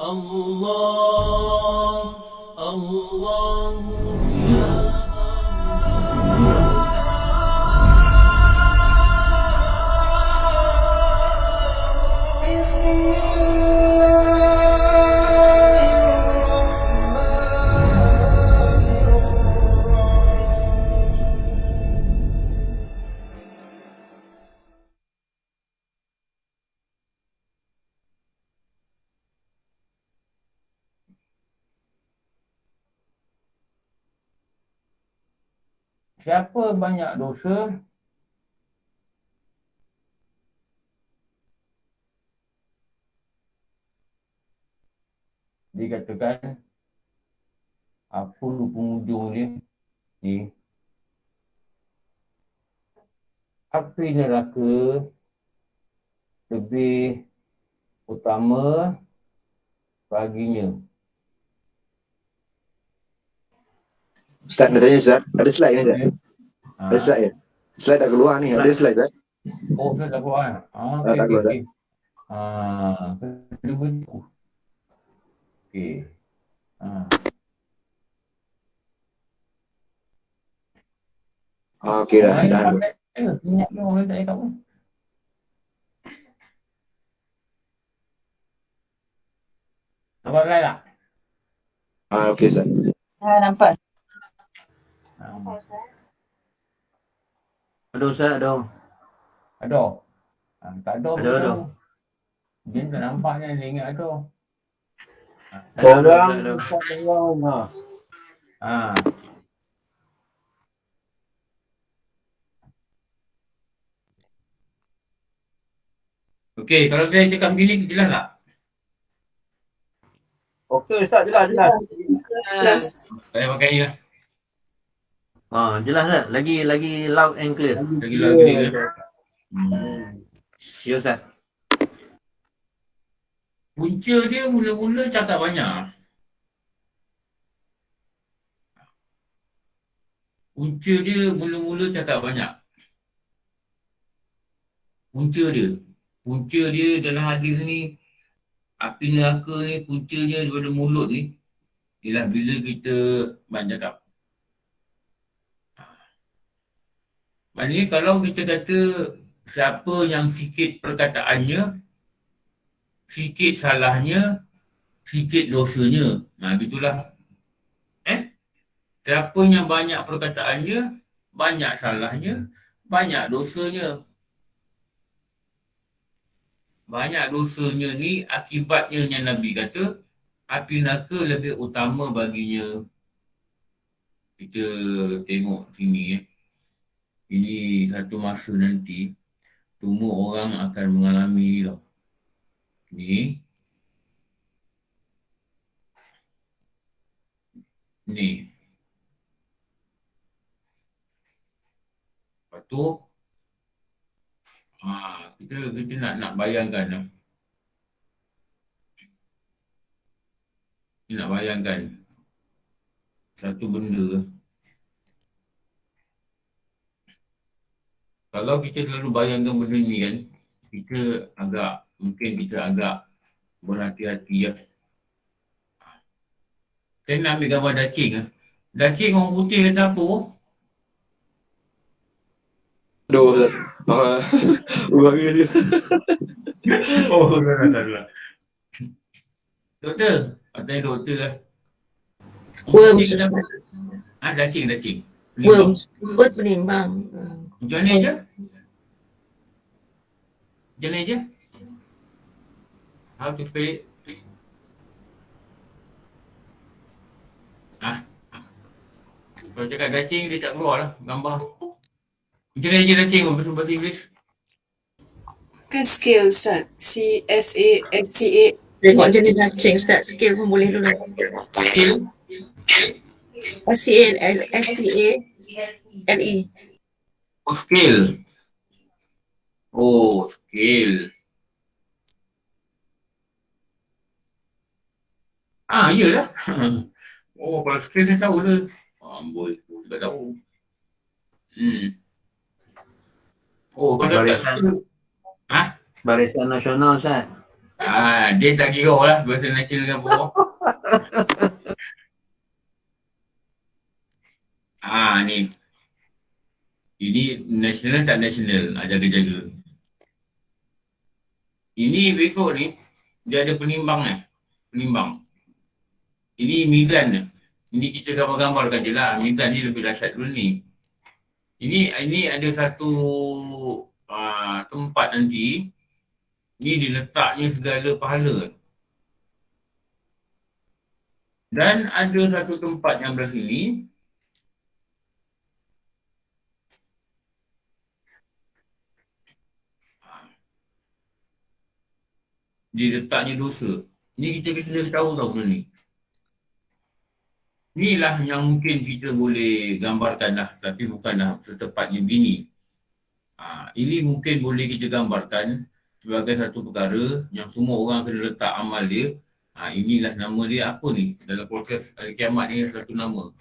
الله الله يا Siapa banyak dosa, dikatakan apa penghujung dia ni, api neraka lebih utama baginya. Ustaz nak tanya Ustaz, ada slide ni Ustaz? Ada Ha? slide ya? Slide tak keluar ni, ada slide Ustaz? Oh, saya tak buat kan? Tak keluar, Okey. Kena bentuk. Okey. Okey dah. Minyak tu orang tak cakap pun. Nampak slide tak? Okey Ustaz. Nampak. Ada Ustaz, ada. Ada. Tak ada. Ada. Dia tak nampaknya, dia ingat ada. Ada. Okey, kalau saya cakap begini, jelas tak? Okey Ustaz, jelas. Saya pakai ya. Jelas Ustaz. Lagi loud and clear. Lagi lagi ni. Ya Ustaz. Punca dia mula-mula cakap banyak. Punca dia dalam hadis ni, api neraka ni, puncanya daripada mulut ni, ialah bila kita banyak cakap. Maknanya kalau kita kata siapa yang sikit perkataannya, sikit salahnya, sikit dosanya. Gitulah. Siapa yang banyak perkataannya, banyak salahnya, banyak dosanya. Banyak dosanya ni akibatnya yang Nabi kata, api neraka lebih utama baginya. Kita tengok sini. Ini satu masa nanti, semua orang akan mengalami tau. Ni. Lepas tu, kita nak bayangkan. Kita nak bayangkan satu benda. Kalau kita selalu bayangkan benda ni kan, mungkin kita agak berhati-hati ya. Saya nak ambil gambar dacing. Dacing orang putih kata apa? Aduh Ustaz. Bagi dia. Tak. Doktor. Katanya doktor lah. Worms. Dacing. Worms. Buat penimbang. Macam ni je? How to spell it? Kalau cakap dacing, dia tak keluar lah gambar. Macam ni je dacing bahasa Inggeris. Kan scale Ustaz. C-S-A-S-C-A. Tengok jenis dacing Ustaz. Scale pun boleh dulu. Scale? S-C-A-L-E. Scale. Iyalah. Kalau scale saya tahu tu. Amboi, tak tahu. Barisan nasional Ustaz. Dia tak kira lah bahasa nasional dengan bawah. Ni. Ini nasional tak nasional. Jaga-jaga. Ini besok ni, dia ada penimbang Penimbang. Ini mizan ni. Ini kita gambar-gambarkan je lah. Mizan ni lebih dahsyat dulu ni. Ini ada satu tempat nanti. Ni diletaknya segala pahala. Dan ada satu tempat yang belah sini. Diletaknya dosa. Ni kita kena tahu tau benda ni. Inilah yang mungkin kita boleh gambarkan lah. Tapi bukanlah setepatnya bini. Ini mungkin boleh kita gambarkan sebagai satu perkara yang semua orang kena letak amal dia. Inilah nama dia apa ni? Dalam proses hari kiamat ni satu nama.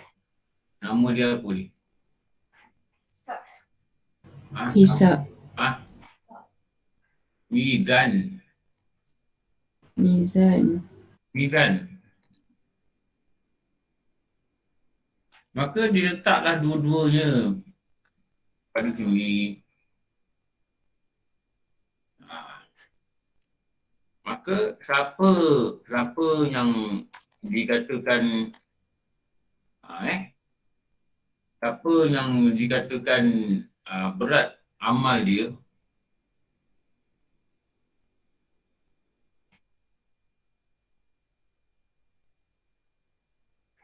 Nama dia apa ni? Hisab. Mizan. Mizan. Maka diletaklah dua-duanya pada sini. Maka siapa yang dikatakan siapa yang dikatakan berat amal dia,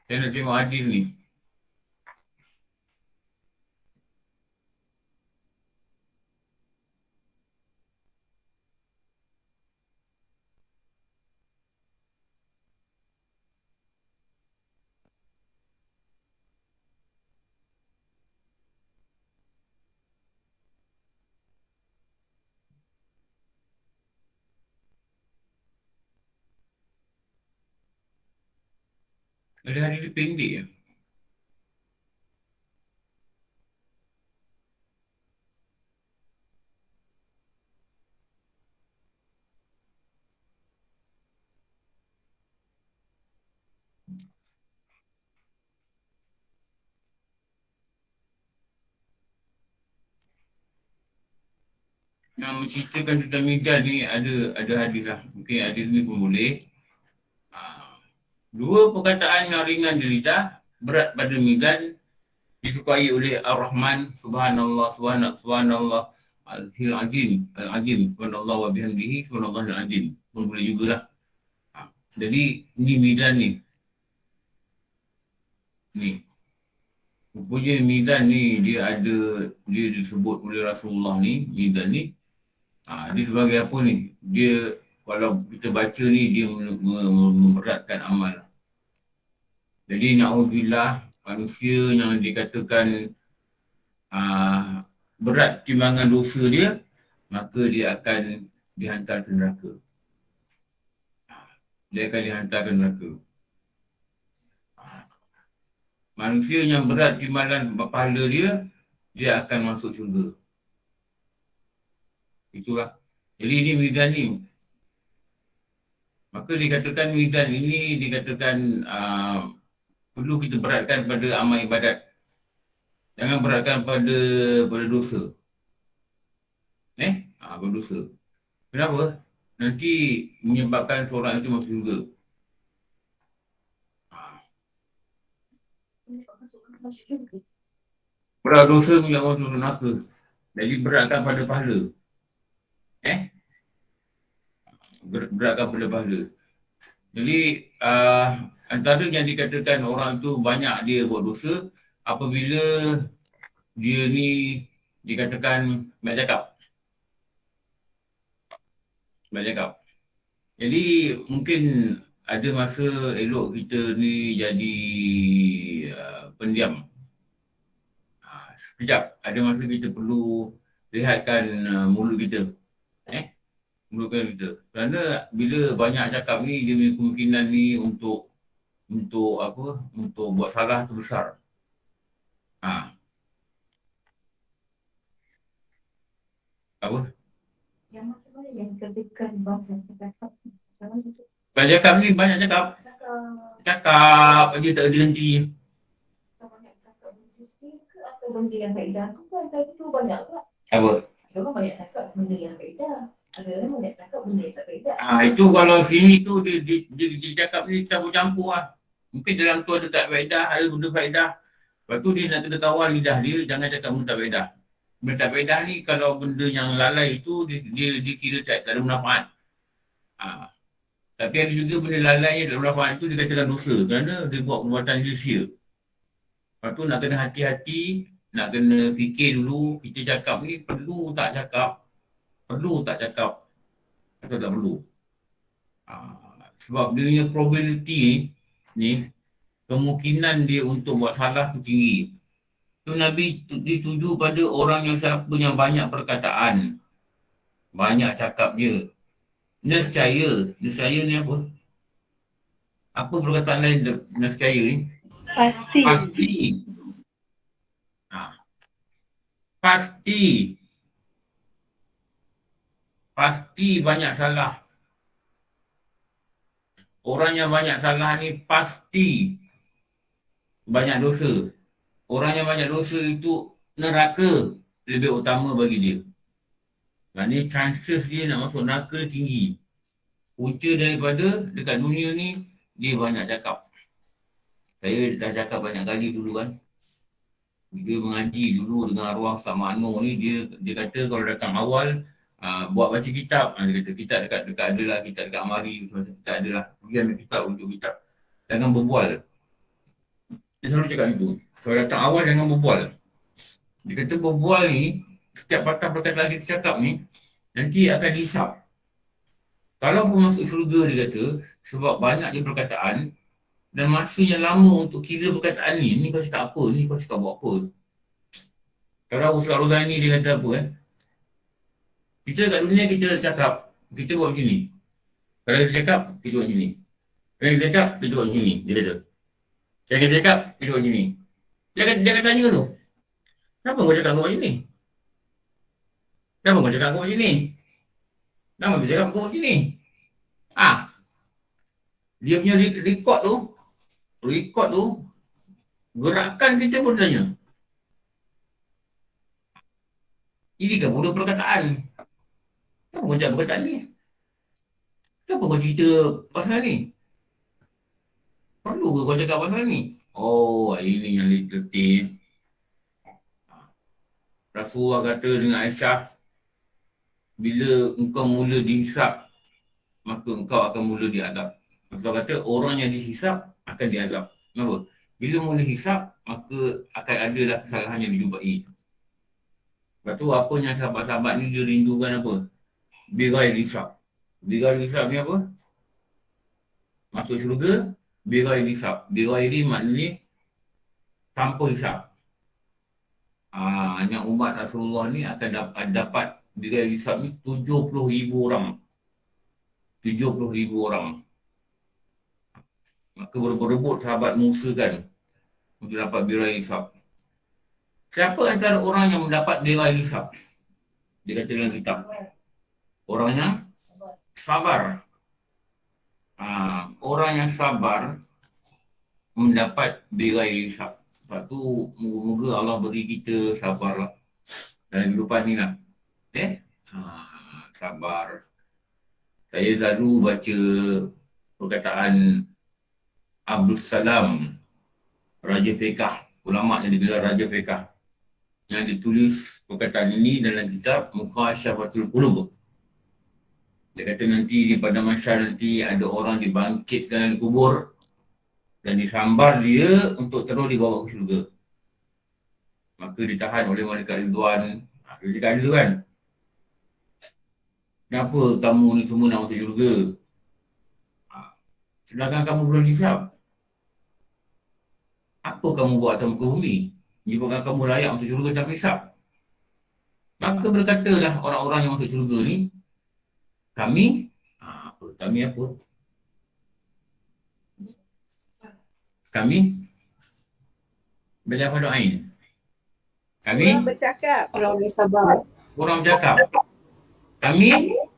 saya nak tengok hadis ni. Ada hadis pendek je. Yang menceritakan tentang mizan ni ada hadis lah. Mungkin hadis ni pun boleh. Dua perkataan yang ringan di lidah, berat pada mizan, disukai oleh Ar-Rahman, Subhanallah, Subhanallah, Al-Azim, Subhanallah wa bihamdihi, Subhanallah Al-Azim. Pun boleh jugalah. Jadi, ni mizan ni. Rupanya mizan ni, dia disebut oleh Rasulullah ni, mizan ni. Dia sebagai apa ni? Dia, kalau kita baca ni, dia memberatkan amal. Jadi, na'udzubillah, manusia yang dikatakan berat timbangan dosa dia, maka dia akan dihantar ke neraka. Dia akan dihantar ke neraka. Manusia yang berat timbangan pahala dia akan masuk syurga. Itulah. Jadi ini mizan ni. Maka dikatakan mizan ini dikatakan perlu kita beratkan pada amal ibadat. Jangan beratkan pada dosa. Berdosa. Kenapa? Nanti menyebabkan seorang itu masuk syurga. Berat dosa menyebabkan masuk neraka. Jadi beratkan pada pahala. Beratkan pada pahala. Jadi antara yang dikatakan orang tu banyak dia buat dosa apabila dia ni dikatakan banyak cakap. Jadi mungkin ada masa elok kita ni jadi pendiam. Sekejap, ada masa kita perlu lihatkan mulut kita. Mulut kita. Kerana bila banyak cakap ni, dia punya kemungkinan ni untuk buat salah tu besar. Apa? Banyak cakap ni, banyak cakap. Cakap dia tak ada henti. Apa? Itu kalau sini tu dia cakap ni campur-campur lah. Mungkin dalam tu ada tak faedah, ada benda faedah. Lepas tu dia nak kena kawal lidah dia, jangan cakap benda tak faedah. Benda tak faedah ni kalau benda yang lalai tu dia kira tak ada manfaat. Tapi ada juga benda lalai yang tak ada manfaat tu dia katakan dosa kerana dia buat perbuatan dia sia. Lepas tu nak kena hati-hati, nak kena fikir dulu kita cakap ni perlu tak cakap. Perlu tak cakap atau tak perlu. Sebab dia punya probability ni kemungkinan dia untuk buat salah tu tinggi. Tu Nabi dituju pada orang yang siapa yang banyak perkataan. Banyak cakap je. Nescaya. Nescaya ni apa? Apa perkataan lain nescaya ni? Pasti. Pasti. Pasti. Pasti banyak salah. Orang yang banyak salah ni pasti banyak dosa. Orang yang banyak dosa itu neraka lebih utama bagi dia. Kerana chances dia nak masuk neraka tinggi. Punca daripada dekat dunia ni, dia banyak cakap. Saya dah cakap banyak kali dulu kan. Dia mengaji dulu dengan arwah Ustaz Makno ni, dia kata kalau datang awal, buat baca kitab. Dia kata kitab dekat adalah, kitab dekat Amari, kitab adalah. Pergi ambil kitab untuk kitab. Jangan berbual. Dia selalu cakap itu. Kalau datang awal jangan berbual. Dia kata berbual ni, setiap patah perkataan kita cakap ni, nanti akan dihisap. Kalau pun masuk syurga dia kata, sebab banyaknya perkataan, dan masa yang lama untuk kira perkataan ni kau cakap apa, ni kau cakap buat apa. Kalau Ustaz Rozani dia kata apa kita kat dunia kita cakap, kita buat macam ni. Kalau kita cakap, kita buat macam ni. Kalau kita cakap, kita buat macam ni, dia kata. Kalau kita cakap, kita buat macam ni. Dia akan tanya tu, kenapa kau cakap kau macam ni? Kenapa kau cakap kau macam ni? Kenapa kau cakap kau macam ni? Dia punya rekod tu, gerakan kita pun tanya. Ini kan bodoh perkataan. Kenapa kau cakap perkataan ni? Kenapa kau cerita pasal ni? Perlu ke kau cakap pasal ni? Oh, ini yang letih. Rasulullah kata dengan Aisyah, bila engkau mula dihisap, maka engkau akan mula diadab. Rasulullah kata orang yang dihisap akan diadab. Kenapa? Bila mula hisap, maka akan adalah kesalahan yang dijumpai. Lepas tu apa yang sahabat-sahabat ni dia rindukan apa? Birai hisap. Birai hisap ni apa? Masuk syurga, birai hisap. Birai ni maknanya tanpa hisap. Yang umat Rasulullah ni akan dapat birai hisap ni 70,000 orang. 70,000 orang. Maka berebut sahabat Musa kan untuk dapat birai hisap. Siapa antara orang yang mendapat birai hisap? Dia kata dalam kitab. Orang yang sabar. Orang yang sabar mendapat birai hisap. Sebab tu moga-moga Allah beri kita sabar lah dalam kehidupan ni lah. Sabar. Saya selalu baca perkataan Abdul Salam, Raja Fiqh, ulama yang digelar Raja Fiqh, yang ditulis perkataan ini dalam kitab Mukhasyafatul Qulub. Dia kata nanti di pada masyarakat nanti ada orang dibangkitkan dari kubur dan disambar dia untuk terus dibawa ke syurga. Maka ditahan oleh malaikat Ridwan. Dia cakap dia tu kan, kenapa kamu ni semua nak masuk syurga? Sedangkan kamu belum hisap. Apa kamu buat atas muka bumi? Menyebabkan kamu layak masuk syurga tanpa hisap. Maka berkatalah orang-orang yang masuk syurga ni, kami apa? Kami belajar pada ain. Kami Orang bercakap. Orang bersabar. orang bercakap. Kami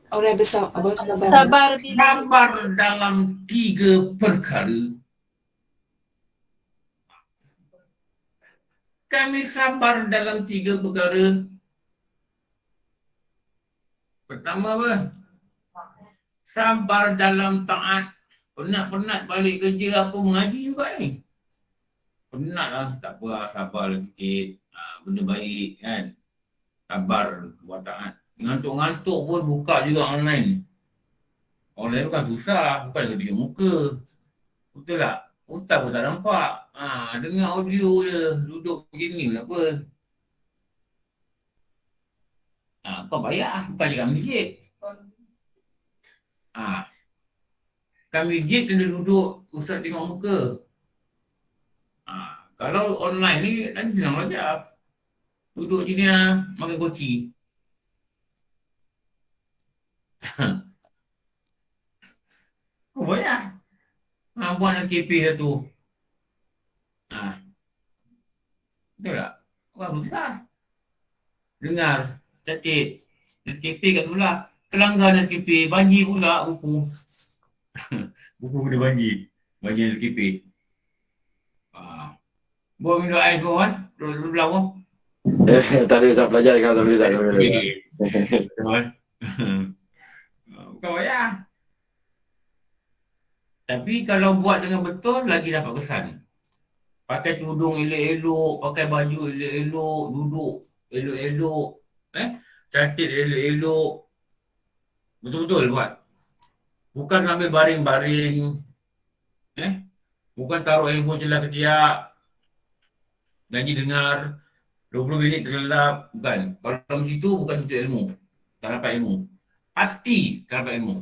Orang besar, abang sabar. Sabar bila Sabar dalam 3 perkara. Kami sabar dalam 3 perkara. Pertama apa? Sabar dalam taat. Penat-penat balik kerja apa mengaji juga ni. Penat lah, tak apa lah, sabar lah sikit. Benda baik kan. Sabar buat taat. Ngantuk-ngantuk pun buka juga online. Online bukan susah, bukan kena tunjuk muka. Betul tak? Ustaz pun tak nampak. Dengar audio je, duduk begini pun apa. Kau bayar, bukan je kat masjid. Kat masjid kena duduk, ustaz tengok muka. Kalau online ni, nanti senang aja. Duduk sini makan koci. Kau bayar. Buat SKP satu. Betul tak? Bukan susah. Dengar, catat. SKP kat sebelah. Kelanggar SKP, banjir pula buku. Buku kena banjir. Banjir SKP. Buat minum air semua kan? Duduk belah pun. Tak boleh Ustaz, belajar kalau tak boleh Ustaz. Bukan bayar. Tapi kalau buat dengan betul, lagi dapat kesan. Pakai tudung elok-elok, pakai baju elok-elok, duduk elok-elok, cantik elok-elok. Betul-betul buat. Bukan sambil baring-baring. Bukan taruh handphone celah ketiak. Janji dengar. 20 minit terlelap. Bukan. Kalau macam itu, bukan untuk ilmu. Tak dapat ilmu. Pasti tak dapat ilmu.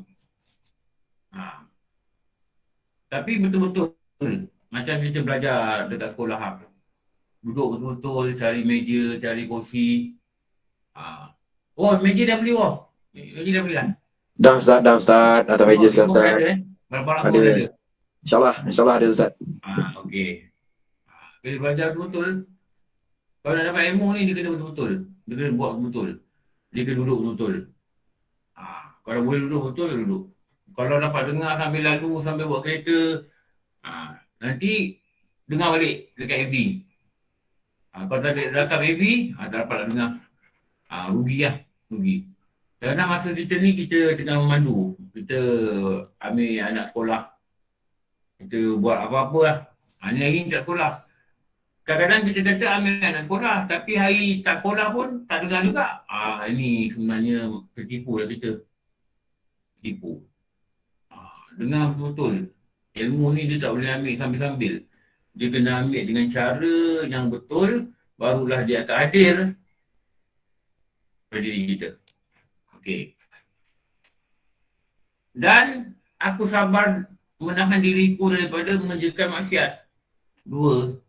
Tapi betul-betul macam kita belajar dekat sekolah. Duduk betul-betul, cari meja, cari kursi. Oh, meja dah beli wah. Meja dah beli lah. Dah Ustaz. Atas meja sekarang Ustaz. Barang-barang Ada. pun ada. InsyaAllah ada Ustaz. Okey. Kena belajar betul-betul. Kalau nak dapat ilmu ni, dia kena betul-betul. Dia kena buat betul. Dia kena duduk betul-betul. Kalau boleh duduk betul, duduk. Kalau dapat dengar sambil lalu, sambil buat kereta, nanti dengar balik dekat FB. Kalau tak ada rakam FB, tak dapat nak dengar. Rugi lah, rugi. Kerana masa kita ni, kita tengah memandu. Kita ambil anak sekolah. Kita buat apa-apa lah. Ni hari ni tak sekolah. Kadang-kadang kita kata ambil anak sekolah, tapi hari tak sekolah pun tak dengar juga. Ini sebenarnya tertipu lah kita. Tipu. Dengar betul-betul. Ilmu ni dia tak boleh ambil sambil-sambil. Dia kena ambil dengan cara yang betul, barulah dia akan hadir pada diri kita. Okey. Dan aku sabar menahan diriku daripada mengerjakan maksiat. 2.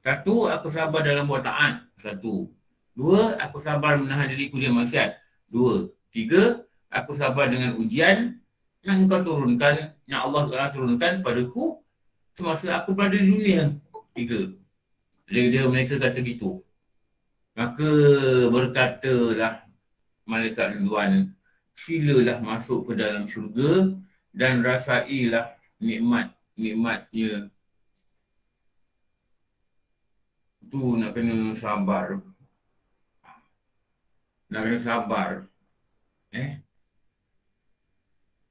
1, aku sabar dalam buat taat. 1. 2, aku sabar menahan diriku dari maksiat. 2. 3, aku sabar dengan ujian yang engkau turunkan, yang Allah Ta'ala turunkan padaku semasa aku berada di dunia. 3. Mereka kata gitu. Maka berkatalah malaikat Ridwan, silalah masuk ke dalam syurga dan rasailah nikmat-nikmatnya. Tu nak kena sabar. Nak kena sabar.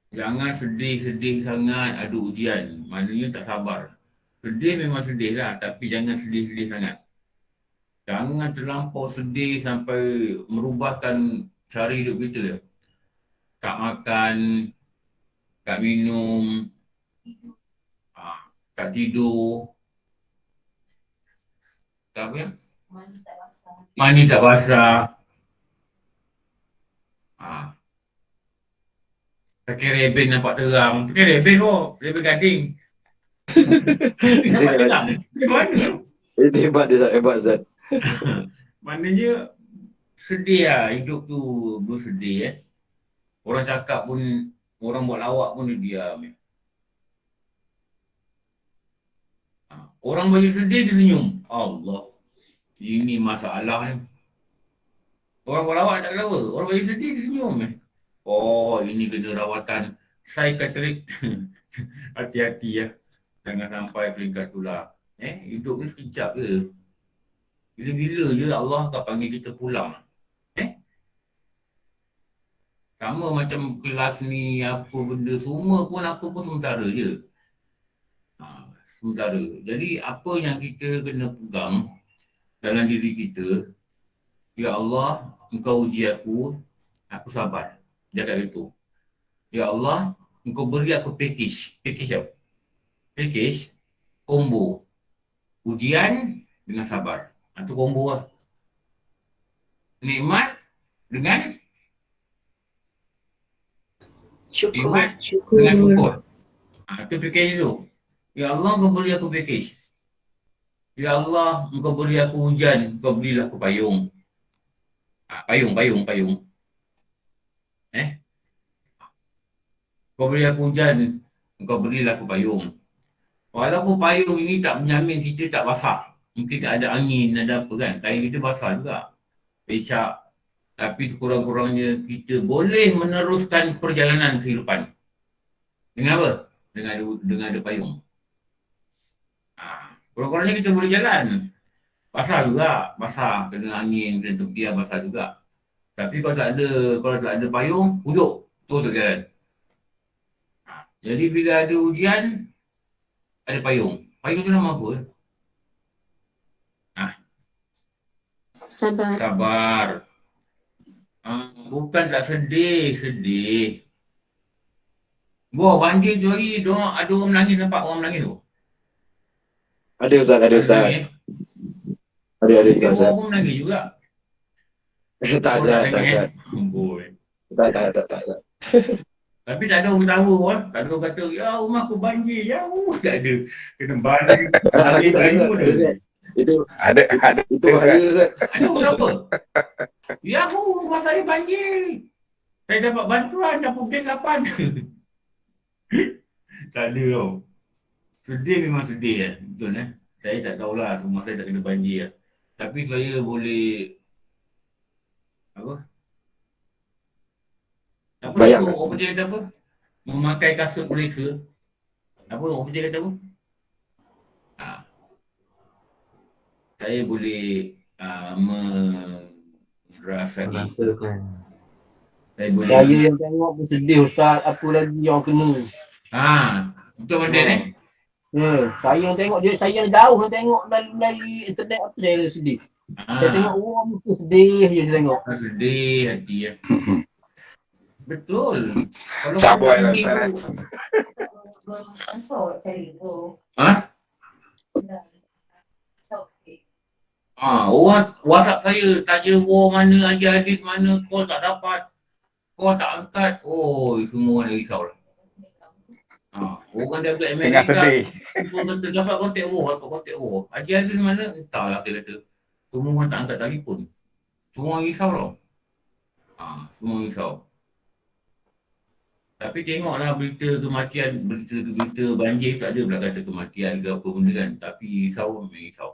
Jangan sedih-sedih sangat ada ujian. Maknanya tak sabar. Sedih memang sedih lah, tapi jangan sedih-sedih sangat. Jangan terlampau sedih sampai merubahkan cara hidup kita. Tak makan, tak minum, tak tidur. Tak apa ya? Mandi tak basah. Pakai reben nampak terang. Pakai reben kok. Reben gading. Nampak terang. Mana? Itu hebat Ustaz. Maknanya sedih lah hidup tu bersedih Orang cakap pun, orang buat lawak pun dia diam. Orang bagi sedih dia senyum. Allah. Ini masalah ni. Orang buat lawak tak ketawa. Orang bagi sedih dia senyum Oh, ini kena rawatan psikiatrik. Hati-hati ya. Jangan sampai peringkat tu lah. Hidup ni sekejap je. Bila-bila je Allah akan panggil kita pulang. Sama macam kelas ni, apa benda, semua pun apa pun sementara je. Sementara. Jadi apa yang kita kena pegang dalam diri kita, ya Allah, engkau uji aku sabar. Jaga itu. Ya Allah, engkau beri aku package. Package apa? Package, combo. Ujian dengan sabar. Itu combo lah. Nikmat dengan Syukur. nikmat dengan syukur. Itu package tu. Ya Allah, engkau beri aku package. Ya Allah, engkau beri aku hujan, engkau berilah aku payung. Payung. Kau beri aku hujan, engkau berilah aku payung. Walaupun payung ini tak menjamin kita tak basah. Mungkin ada angin, ada apa kan. Kain kita basah juga. Pesak. Tapi sekurang-kurangnya kita boleh meneruskan perjalanan kehidupan. Dengan apa? Dengan ada payung. Kurang-kurangnya kita boleh jalan. Basah juga. Basah. Kena angin, kena tepian basah juga. Tapi kalau tak ada payung, huduk. Terus tak jalan. Jadi bila ada ujian, ada payung. Payung tu nama apa? Sabar. Bukan tak sedih. Banjir tu hari, ada orang menangis, nampak orang menangis tu? Ada Ustaz. Ada Ustaz. Orang pun menangis juga. Tak Ustaz. Tak. Tapi tak ada orang ketawa kan. Tak ada orang kata, ya rumah aku banjir. Ya tak ada. Kena banjir. Itu Ada bahaya Ustaz. Ada orang apa? Ya rumah saya banjir. Saya dapat bantuan dah pukul 8. Tak ada tau. Sedih memang sedih betul Saya tak tahulah rumah saya tak kena banjir Tapi saya boleh Bayangkan. Orang percaya kata apa? Memakai kasut mereka. Orang percaya kata apa? Saya boleh merasakan. Saya yang tengok pun sedih Ustaz. Apa lagi yang kena. Betul benda Saya yang tengok dia, saya yang jauh yang tengok melalui internet apa saya sedih. Saya tengok orang mesti sedih je saya tengok. Sedih hati ya. Betul. Kalau Sabar lah Ustaz. Orang WhatsApp saya tanya mana hadis mana, call tak dapat. Call tak angkat. Semua orang risau lah. Orang dia buat tengah Amerika. sedih. Kata dapat kontak war. Haji Aziz mana? Entahlah dia kata. Semua orang tak angkat telefon. Semua orang risau tau. Semua risau. Tapi tengoklah berita kematian, berita banjir tak ada pula kata kematian ke apa benda kan. Tapi risau memang risau.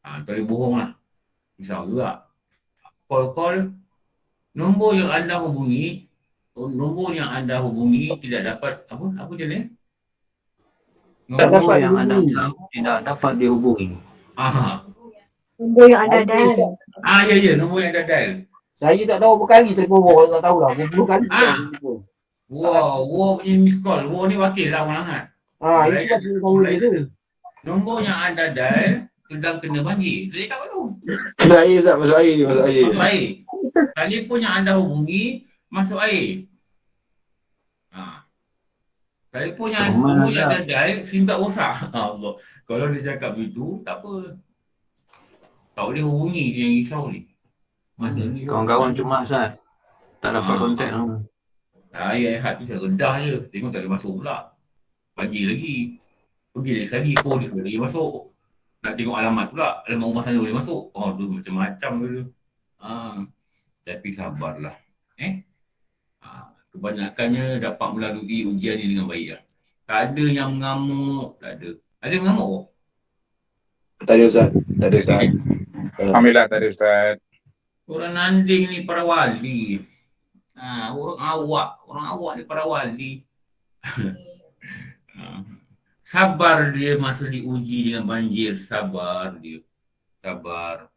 Tak boleh bohong lah. Risau juga. Call. Nombor yang anda hubungi tidak dapat apa je ni? Nombor yang anda tidak dapat dihubungi. Nombor yang anda dial. Ya, nombor yang anda dial. Saya tak tahu berapa kali telefon war, tak tahu lah. Berapa kali. War punya miss call. War ni wakil lah orang hangat. Itu kan saya tahu je tu. Nombor yang anda dial sedang kena banjir. Saya tak tahu. Kena air Ustaz, masuk air. Masuk air. Telefon yang anda hubungi masuk air. Telefon yang anda dial SIM card rosak. Allah. Kalau dia cakap begitu, tak apa. Tak boleh hubungi dia yang risau ni. Mana ni? Kawan-kawan cuma Ustaz. Tak dapat kontak. Saya hat tu saya redah je. Tengok tak boleh masuk pula. Banjir lagi. Pergi lagi sekali. Polis lagi masuk. Nak tengok alamat pula. Alamat rumah sana boleh masuk. Tu macam-macam tu. Tapi sabarlah. Kebanyakannya dapat melalui ujian ni dengan baik lah. Tak ada yang mengamuk. Tak ada. Ada yang mengamuk? Tak ada Ustaz. Alhamdulillah tak ada Ustaz. Orang nanding ni para wali. Orang awak ni para wali. Sabar dia masa diuji dengan banjir, sabar dia. Sabar.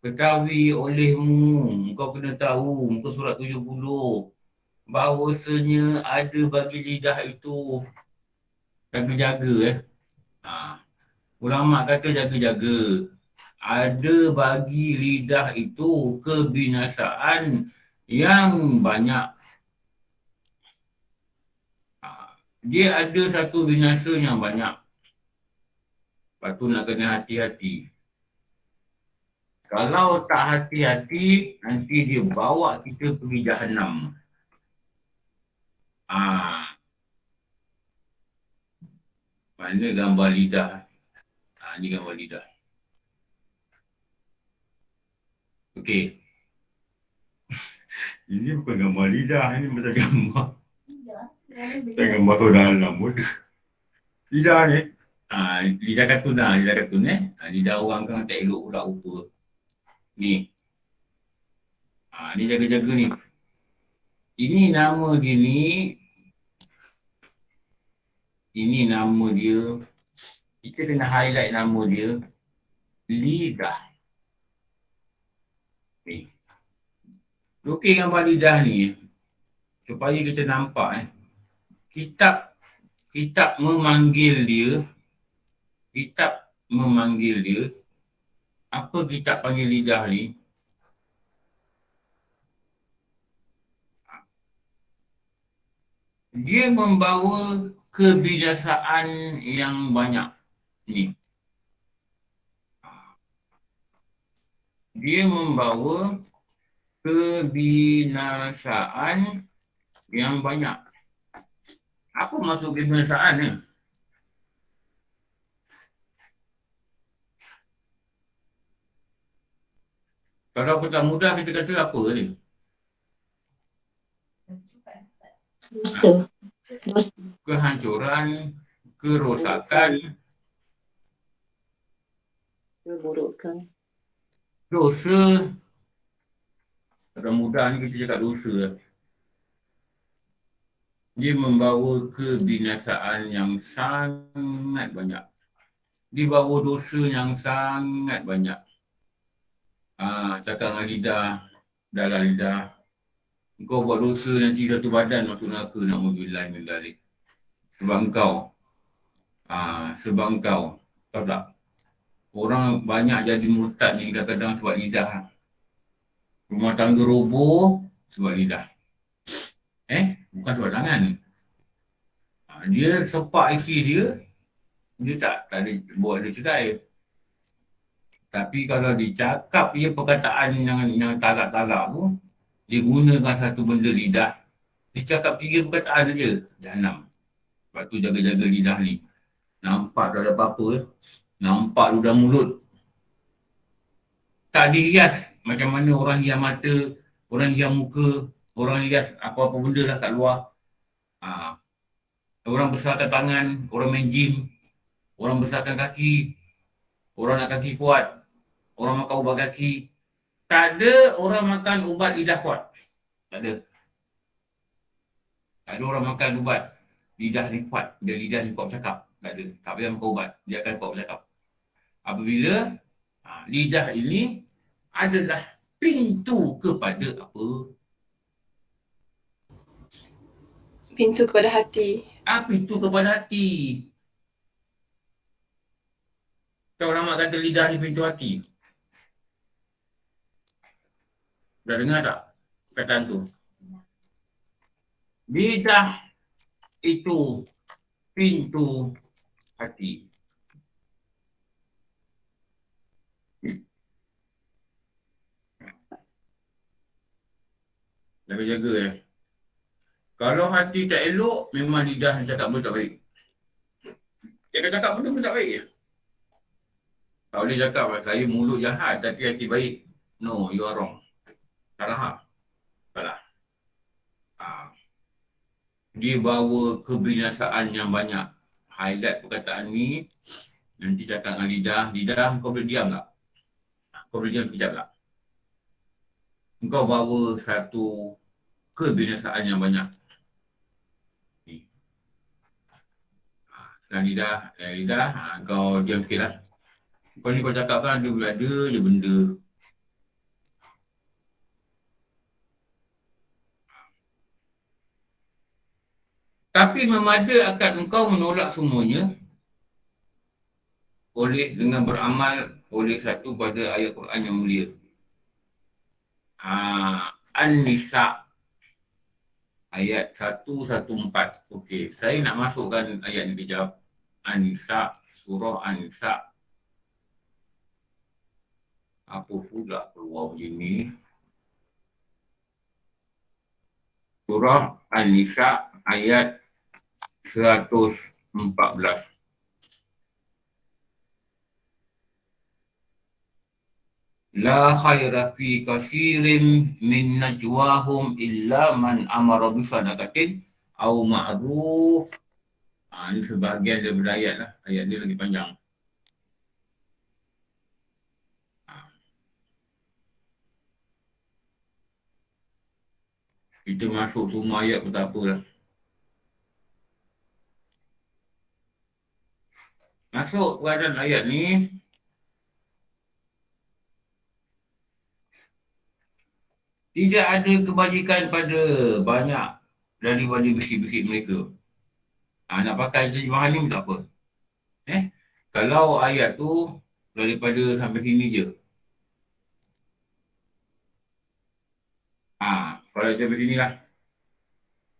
Ketahui olehmu, kau kena tahu, muka surat 70, bahawasanya ada bagi lidah itu jaga-jaga ulama kata jaga-jaga. Ada bagi lidah itu kebinasaan yang banyak. Dia ada satu binasa yang banyak. Lepas tu nak kena hati-hati. Kalau tak hati-hati, nanti dia bawa kita pergi Jahannam. Mana gambar lidah? Ni gambar lidah. Okey. Ini bukan gambar lidah, ini macam gambar. Macam gambar dalam pun. Lidah ni. Lidah kartun lidah kartun lidah orang kan tak elok pula rupa. Ni. Ni jaga-jaga ni. Ini nama dia ni. Ini nama dia. Kita kena highlight nama dia. Lidah. Ni. Lukis gambar lidah ni. Supaya kita nampak Kitab memanggil dia. Kitab memanggil dia. Apa kitab panggil lidah ni? Dia membawa kebinasaan yang banyak. Ni. Dia membawa kebinasaan yang banyak. Apa maksud kebinasaan ni? Kalau kita mudah kita kata apa ni? Dosa. Kehancuran, kerosakan, Keburukan. dosa. Kalau mudah ni kita cakap dosa. Dia membawa kebinasaan yang sangat banyak. Dia bawa dosa yang sangat banyak. Cakap dengan lidah, dalam lidah. Kau buat dosa nanti satu badan masuk neraka, na'udzubillah min dzalik. Sebab engkau. Tahu tak? Orang banyak jadi murtad ni kadang-kadang sebab lidah. Rumah tangga roboh sebab lidah. Bukan sebab tangan. Dia sepak isteri dia, dia tak ada buat dia cerai. Tapi kalau dicakap dia perkataan yang talak-talak tu, dia gunakan satu benda lidah. Dia cakap 3 perkataan je, Jahannam. Lepas tu jaga-jaga lidah ni. Nampak tak ada apa-apa. Nampak ludah mulut. Tak dihias. Macam mana orang hias mata, orang hias muka, orang hias apa-apa benda lah kat luar. Orang besarkan tangan, orang main gym, orang besarkan kaki, orang nak kaki kuat, orang makan ubat kaki. Tak ada orang makan ubat lidah kuat. Tak ada. Tak ada orang makan ubat lidah ni kuat. Dia lidah ni kuat bercakap. Tak ada. Tak payah makan ubat. Dia akan kuat bercakap. Apabila lidah ini adalah pintu kepada apa? Pintu kepada hati. Pintu kepada hati. Kau ulama kata lidah ni pintu hati. Dah dengar tak perkataan tu? Lidah itu pintu hati. Jaga-jaga Kalau hati tak elok, memang lidah ni cakap benda tak baik. Dia akan cakap benda pun tak baik. Tak boleh cakap saya mulut jahat tapi hati baik. No, you are wrong. Salah. Dia bawa kebinasaan yang banyak. Highlight perkataan ni. Nanti cakap dengan lidah. Lidah kau boleh diam tak? Kau boleh diam sekejap tak? Kau bawa satu kebinasaan yang banyak. Dan lidah, kau diam sikit lah. Kau ni kau cakap kan ada je benda. Tapi memada akad engkau menolak semuanya oleh dengan beramal oleh satu pada ayat Quran yang mulia. An-Nisa ayat 114. Okey, saya nak masukkan ayat ni kejap. An-Nisa, surah An-Nisa. Apa pula keluar macam ni? Surah An-Nisa ayat 114. La khaira fi kasirin min najwahum illa man amara bi sadaqatin aw ma'ruf. Ini sebahagian daripada ayat lah. Ayat ni lagi panjang. Kita masuk semua ayat pun tak apalah. Masuk keadaan ayat ni. Tidak ada kebajikan pada banyak daripada besi-besi mereka. Nak pakai terjemahan ni pun tak apa. Kalau ayat tu daripada sampai sini je. Kalau sampai sini lah.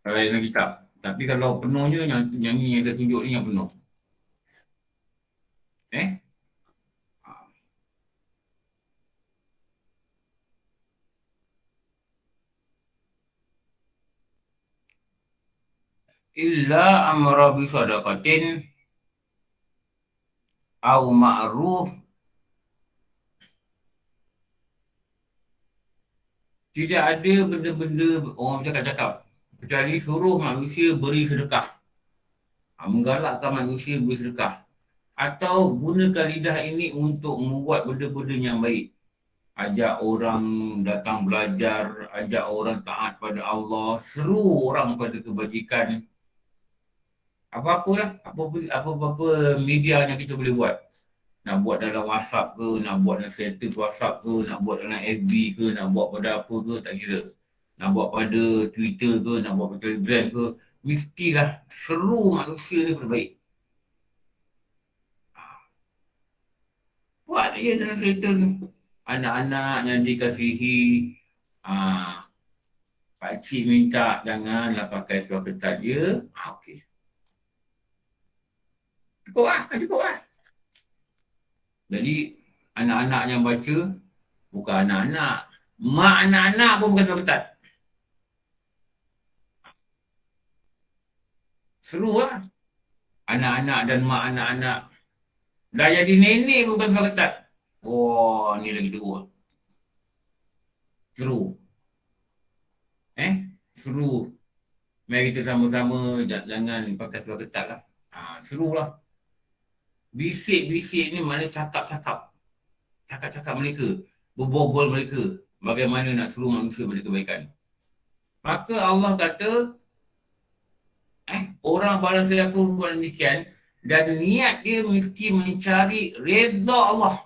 Kalau dalam kitab. Tapi kalau penuhnya yang ni yang tertunjuk ni yang penuh. Illa amra bi sadaqatin aw ma'ruf. Tidak ada benda-benda orang cakap-cakap kecuali suruh manusia beri sedekah. Menggalakkan manusia beri sedekah. Atau gunakan lidah ini untuk membuat benda-benda yang baik. Ajak orang datang belajar, ajak orang taat pada Allah, seru orang pada kebajikan. Apa-apalah, apa-apa media yang kita boleh buat. Nak buat dalam WhatsApp ke, nak buat dalam status WhatsApp ke, nak buat dalam FB ke, nak buat pada apa ke, tak kira. Nak buat pada Twitter ke, nak buat pada Telegram ke, mestilah seru manusia ni perbaik. Buat je dalam status anak-anak yang dikasihi. Pakcik minta janganlah pakai seluar ketat dia. Okey. Cukup lah. Jadi, anak-anak yang baca, bukan anak-anak. Mak anak-anak pun bukan seluar ketat. Seru lah. Anak-anak dan mak anak-anak. Dah jadi nenek pun bukan seluar ketat. Wah, ni lagi teruk. Seru. Seru. Mari kita sama-sama jangan pakai seluar ketat lah. Seru lah. Bisik-bisik ni mana cakap-cakap. Cakap-cakap mereka. Berbual mereka. Bagaimana nak seru manusia pada kebaikan. Maka Allah kata, orang barang siapa buat demikian dan niat dia mesti mencari reza Allah.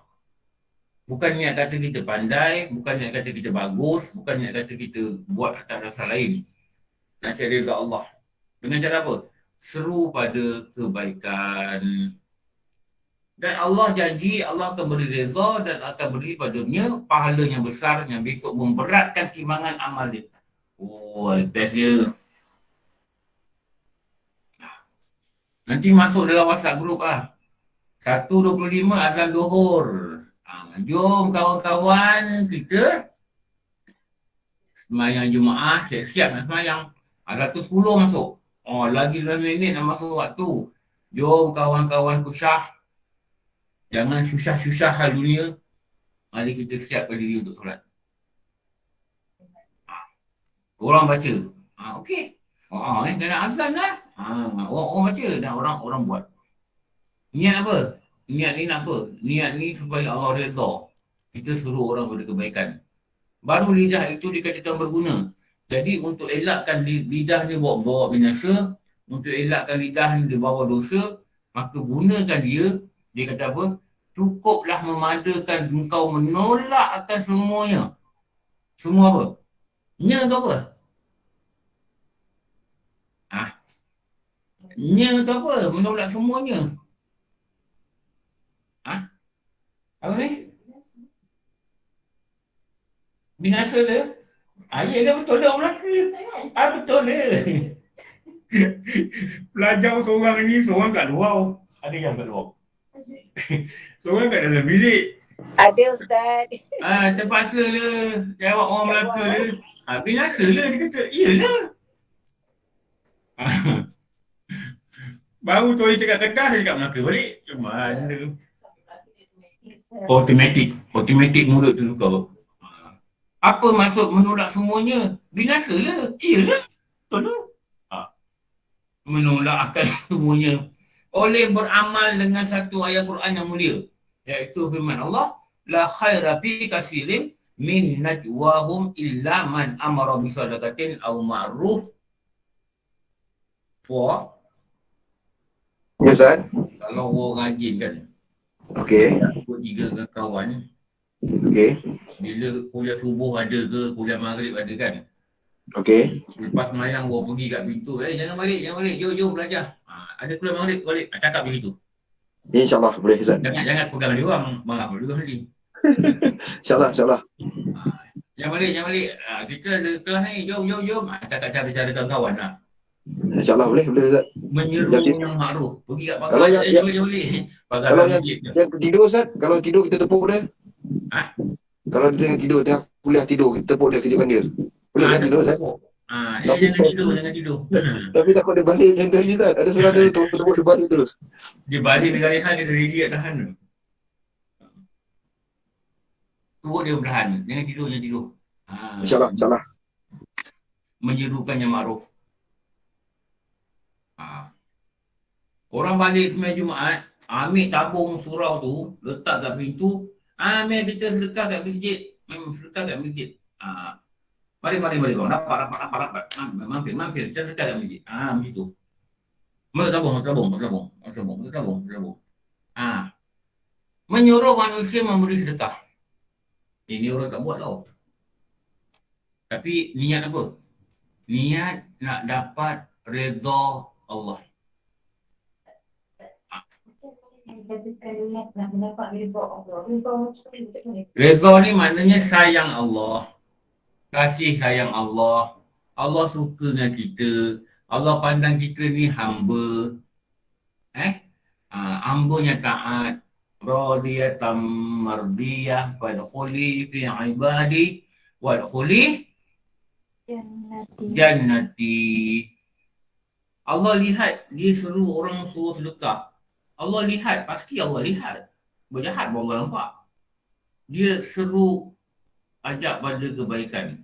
Bukan niat kata kita pandai, bukan niat kata kita bagus, bukan niat kata kita buat atas dasar lain. Nak cari reza Allah. Dengan cara apa? Seru pada kebaikan. Dan Allah janji Allah akan beri reza dan akan beri padanya pahala yang besar yang besok memberatkan timbangan amal dia. Oh, best dia. Nanti masuk dalam WhatsApp group lah. 1.25 azan Zuhur. Jom kawan-kawan kita semayang Jumaat, siap-siap nak semayang. 1.10 masuk. Lagi 2 minit nak masuk waktu. Jom kawan-kawan kusyah. Jangan susah-susah hal dunia. Mari kita siapkan diri untuk solat. Orang baca. Okey. Dah nak azan dah. Orang baca dan orang buat. Niat apa? Niat ni nak apa? Niat ni supaya Allah redha. Kita suruh orang pada kebaikan. Baru lidah itu dikatakan berguna. Jadi untuk elakkan lidah ni bawa binasa, untuk elakkan lidah ni dia bawa dosa, maka gunakan dia. Dia kata apa? Cukuplah memadakan engkau menolak akan semuanya. Semua apa? Nya tu apa? Nya tu apa? Menolak semuanya. Apa ni? Binasa dia? Ya dah betul dah Melaka. Betul dia. Pelajar seorang ni, seorang kat luar. Ada yang kat luar. Seorang kat dalam bilik. Ada Ustaz. Terpaksa lah. Jawab orang Melaka dia. Binasa lah dia kata. Iyalah. Baru tu dia cakap Kedah, dia cakap Melaka balik. Macam mana? Automatik mulut tu kau. Apa maksud menolak semuanya? Binasa lah. Iyalah. Betul lah. Menolak akan semuanya. Oleh beramal dengan satu ayat Quran yang mulia. Iaitu firman Allah. La khaira fi kasirin min najwahum illa man amara bisadaqatin aw ma'ruf. Puak. Ya Ustaz. Kalau orang rajin kan. Okey. Aku 3 dengan kawan. Okey. Bila kuliah subuh ada ke, kuliah maghrib ada kan. Okey. Lepas semayang gua pergi kat pintu. Jangan balik. Jom belajar. Ada kuliah maghrib balik. Cakap begitu. InsyaAllah boleh Ustaz. Jangan pegang dia orang. Marah pula dia nanti. InsyaAllah. Jangan balik. Kita ada kelas ni. Jom. Cakap cara-cara kawan-kawan lah. InsyaAllah boleh Ustaz. Menyeru Jadi- yang makruf. Pergi kat Kalau pagar. yang- Boleh. Pagar kalau dalam yang- bilik je. Yang tidur Ustaz, kalau tidur kita tepuk dia. Kalau dia tengah tidur, tengah kuliah tidur, kita tepuk dia, kejutkan dia. Boleh kan tidur Ustaz? Jangan tidur. Tapi takut dia balik macam tadi Ustaz. Ada seorang tu tepuk dia balik terus. Dia balik dengan rehat, dia dah ready kat tahan tu. Turut dia bertahan. Jangan tidur. InsyaAllah. Menyerukan yang makruf. Orang balik sembahyang Jumaat, ambil tabung surau tu, letak kat pintu, ambil kita sedekah kat masjid. Mari bang. Rapat. Mampir. Kita sedekah kat masjid. Begitu. Tabung. Menyuruh manusia memberi sedekah. Ini orang tak buat tau. Tapi niat apa? Niat nak dapat redha Allah. Redha ni maknanya sayang Allah. Kasih sayang Allah. Allah suka dengan kita. Allah pandang kita ni hamba. Hambanya taat. Radiyatam mardiyah. Wadkhuli fi ibadi. Wadkhuli jannati. Allah lihat dia suruh orang suruh sedekah. Allah lihat, pasti Allah lihat. Berjahat pun Allah nampak. Dia seru ajak pada kebaikan.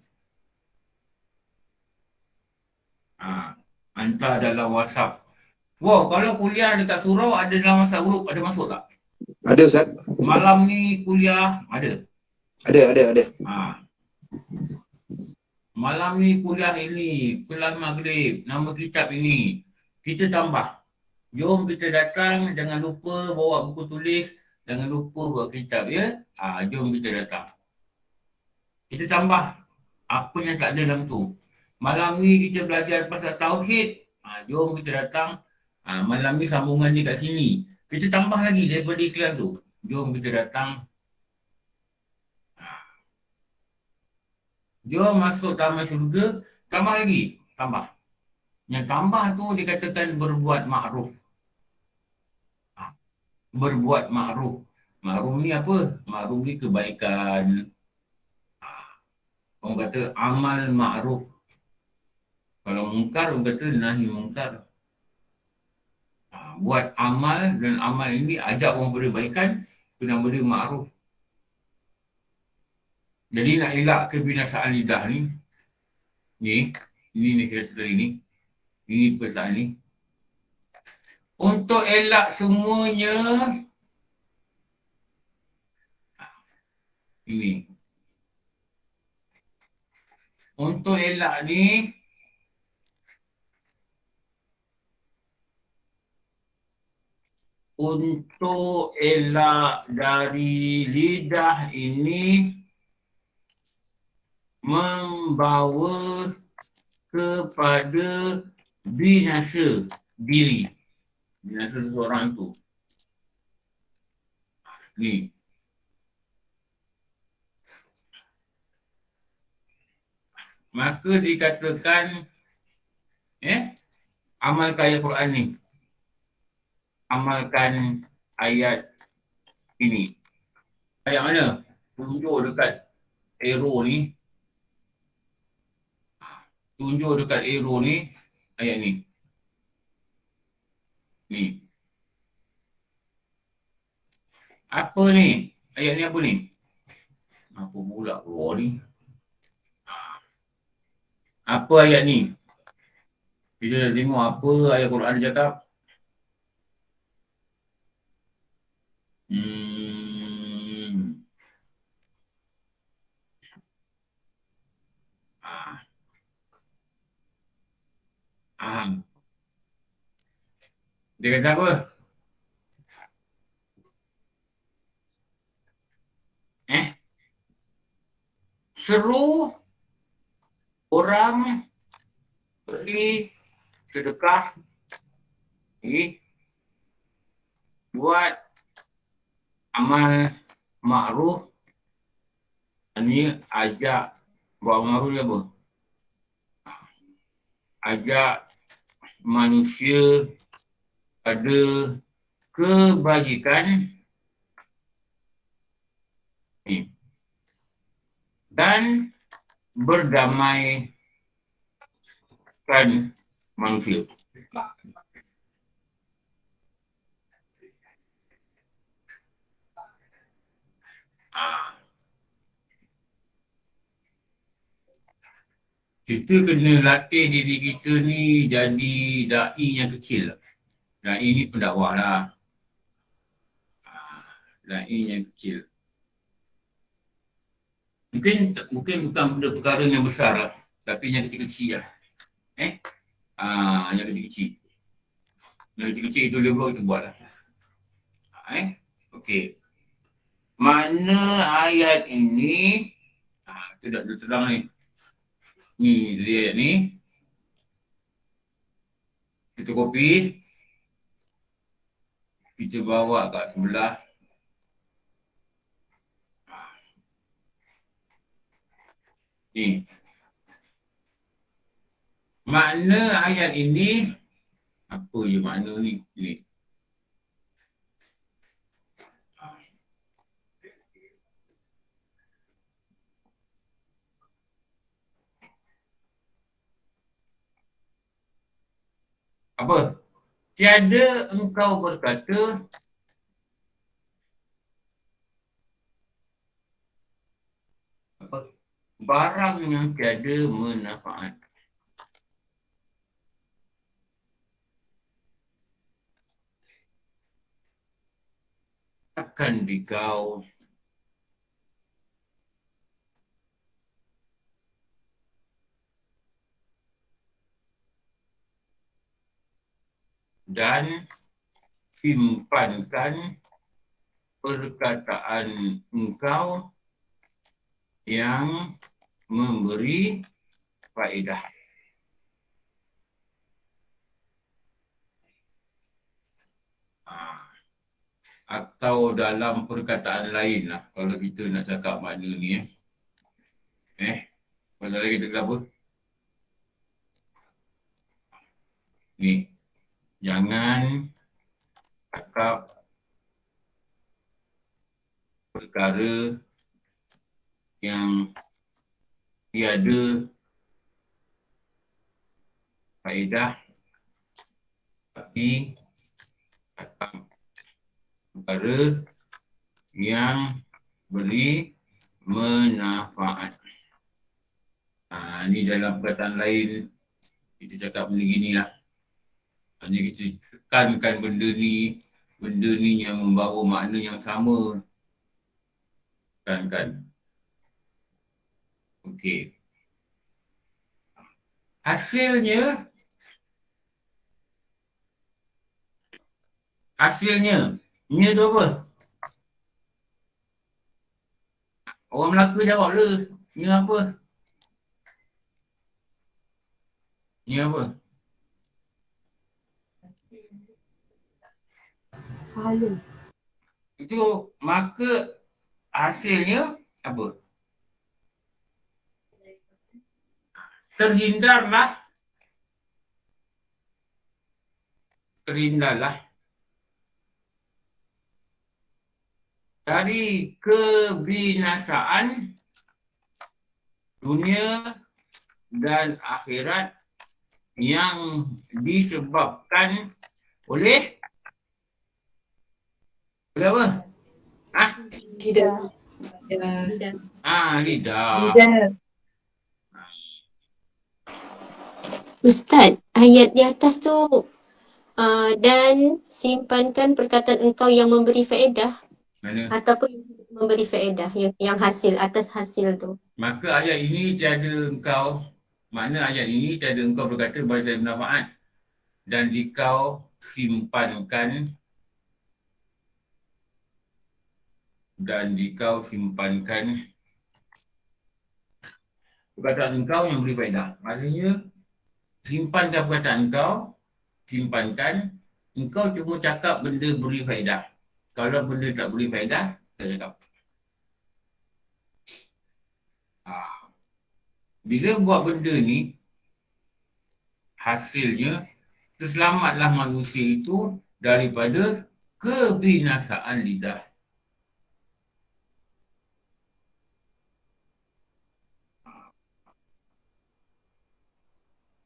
Hantar dalam WhatsApp. Wow, kalau kuliah dekat surau ada dalam WhatsApp group, ada masuk tak? Ada Ustaz. Malam ni kuliah ada. Ada. Malam ni kuliah ini, kelas maghrib, nama kitab ini. Kita tambah. Jom kita datang, jangan lupa bawa buku tulis, jangan lupa bawa kitab ya. Jom kita datang. Kita tambah apa yang tak ada dalam tu. Malam ni kita belajar pasal tauhid. Jom kita datang. Malam ni sambungan ni kat sini. Kita tambah lagi daripada iklan tu. Jom kita datang. Jom masuk taman syurga. Tambah lagi. Tambah. Yang tambah tu dikatakan berbuat makruf. Berbuat makruf. Makruf ni apa? Makruf ni kebaikan. Orang kata amal makruf. Kalau mungkar, orang kata nahi mungkar. Buat amal dan amal ini ajak orang pada kebaikan, kena benda makruf. Jadi nak elak kebinasaan lidah ni, ini kita tadi ni, ini perkataan ni. Untuk elak semuanya, ini. Untuk elak ni, untuk elak dari lidah ini membawa kepada binasa diri. Binasa seseorang itu. Ni. Maka dikatakan amalkan ayat Quran ni. Amalkan ayat ini. Ayat mana? Tunjuk dekat arrow ni. Tunjuk dekat arrow ni. Ayat ni. Ni. Apa ni? Ayat ni apa ni? Apa pula keluar ni? Apa ayat ni? Kita dah tengok apa ayat Quran dia cakap. Dia kata apa? Seru orang pergi sedekah buat amal makruf. Ini ajak buat amal makruf ni apa? Ajak manusia pada kebajikan dan berdamaikan manusia. Kita kena latih diri kita ni jadi da'i yang kecil. Da'i ni pendakwah lah. Da'i yang kecil. Mungkin bukan benda perkara yang besar lah. Tapi yang kecil-kecil lah. Yang kecil-kecil. Yang kecil-kecil itu level kita buat lah. Okey. Mana ayat ini? Kita dah terang ni. Ni ayat ni. Kita copy. Kita bawa kat sebelah. Ni. Makna ayat ini. Apa je makna ni? Ni. Apa? Tiada engkau berkata apa? Barang yang tiada manfaat. Akan dikau dan simpankan perkataan engkau yang memberi faedah. Atau dalam perkataan lain lah, kalau kita nak cakap makna ni pasal lagi kita kata apa? Ni. Jangan cakap perkara yang tiada faedah, tapi cakap perkara yang beri manfaat. Ni dalam perkataan lain kita cakap benda gini lah. Hanya kita tekankan benda ni yang membawa makna yang sama. Tekankan. Okey. Hasilnya, nya tu apa? Orang Melaka jawab le. Nya apa? Nya apa? Itu maka hasilnya apa? Terhindarlah dari kebinasaan dunia dan akhirat yang disebabkan oleh apa? Lidah. Lidah. Ustaz, ayat di atas tu dan simpankan perkataan engkau yang memberi faedah Mana? ataupun memberi faedah yang hasil atas hasil tu. Maka ayat ini tiada engkau, makna ayat ini tiada engkau berkata bahawa tiada manfaat dan dikau simpankan perkataan engkau yang beri faedah. Maksudnya simpankan perkataan engkau, engkau cuma cakap benda beri faedah. Kalau benda tak beri faedah, tak cakap. Bila buat benda ni, hasilnya terselamatlah manusia itu daripada kebinasaan lidah.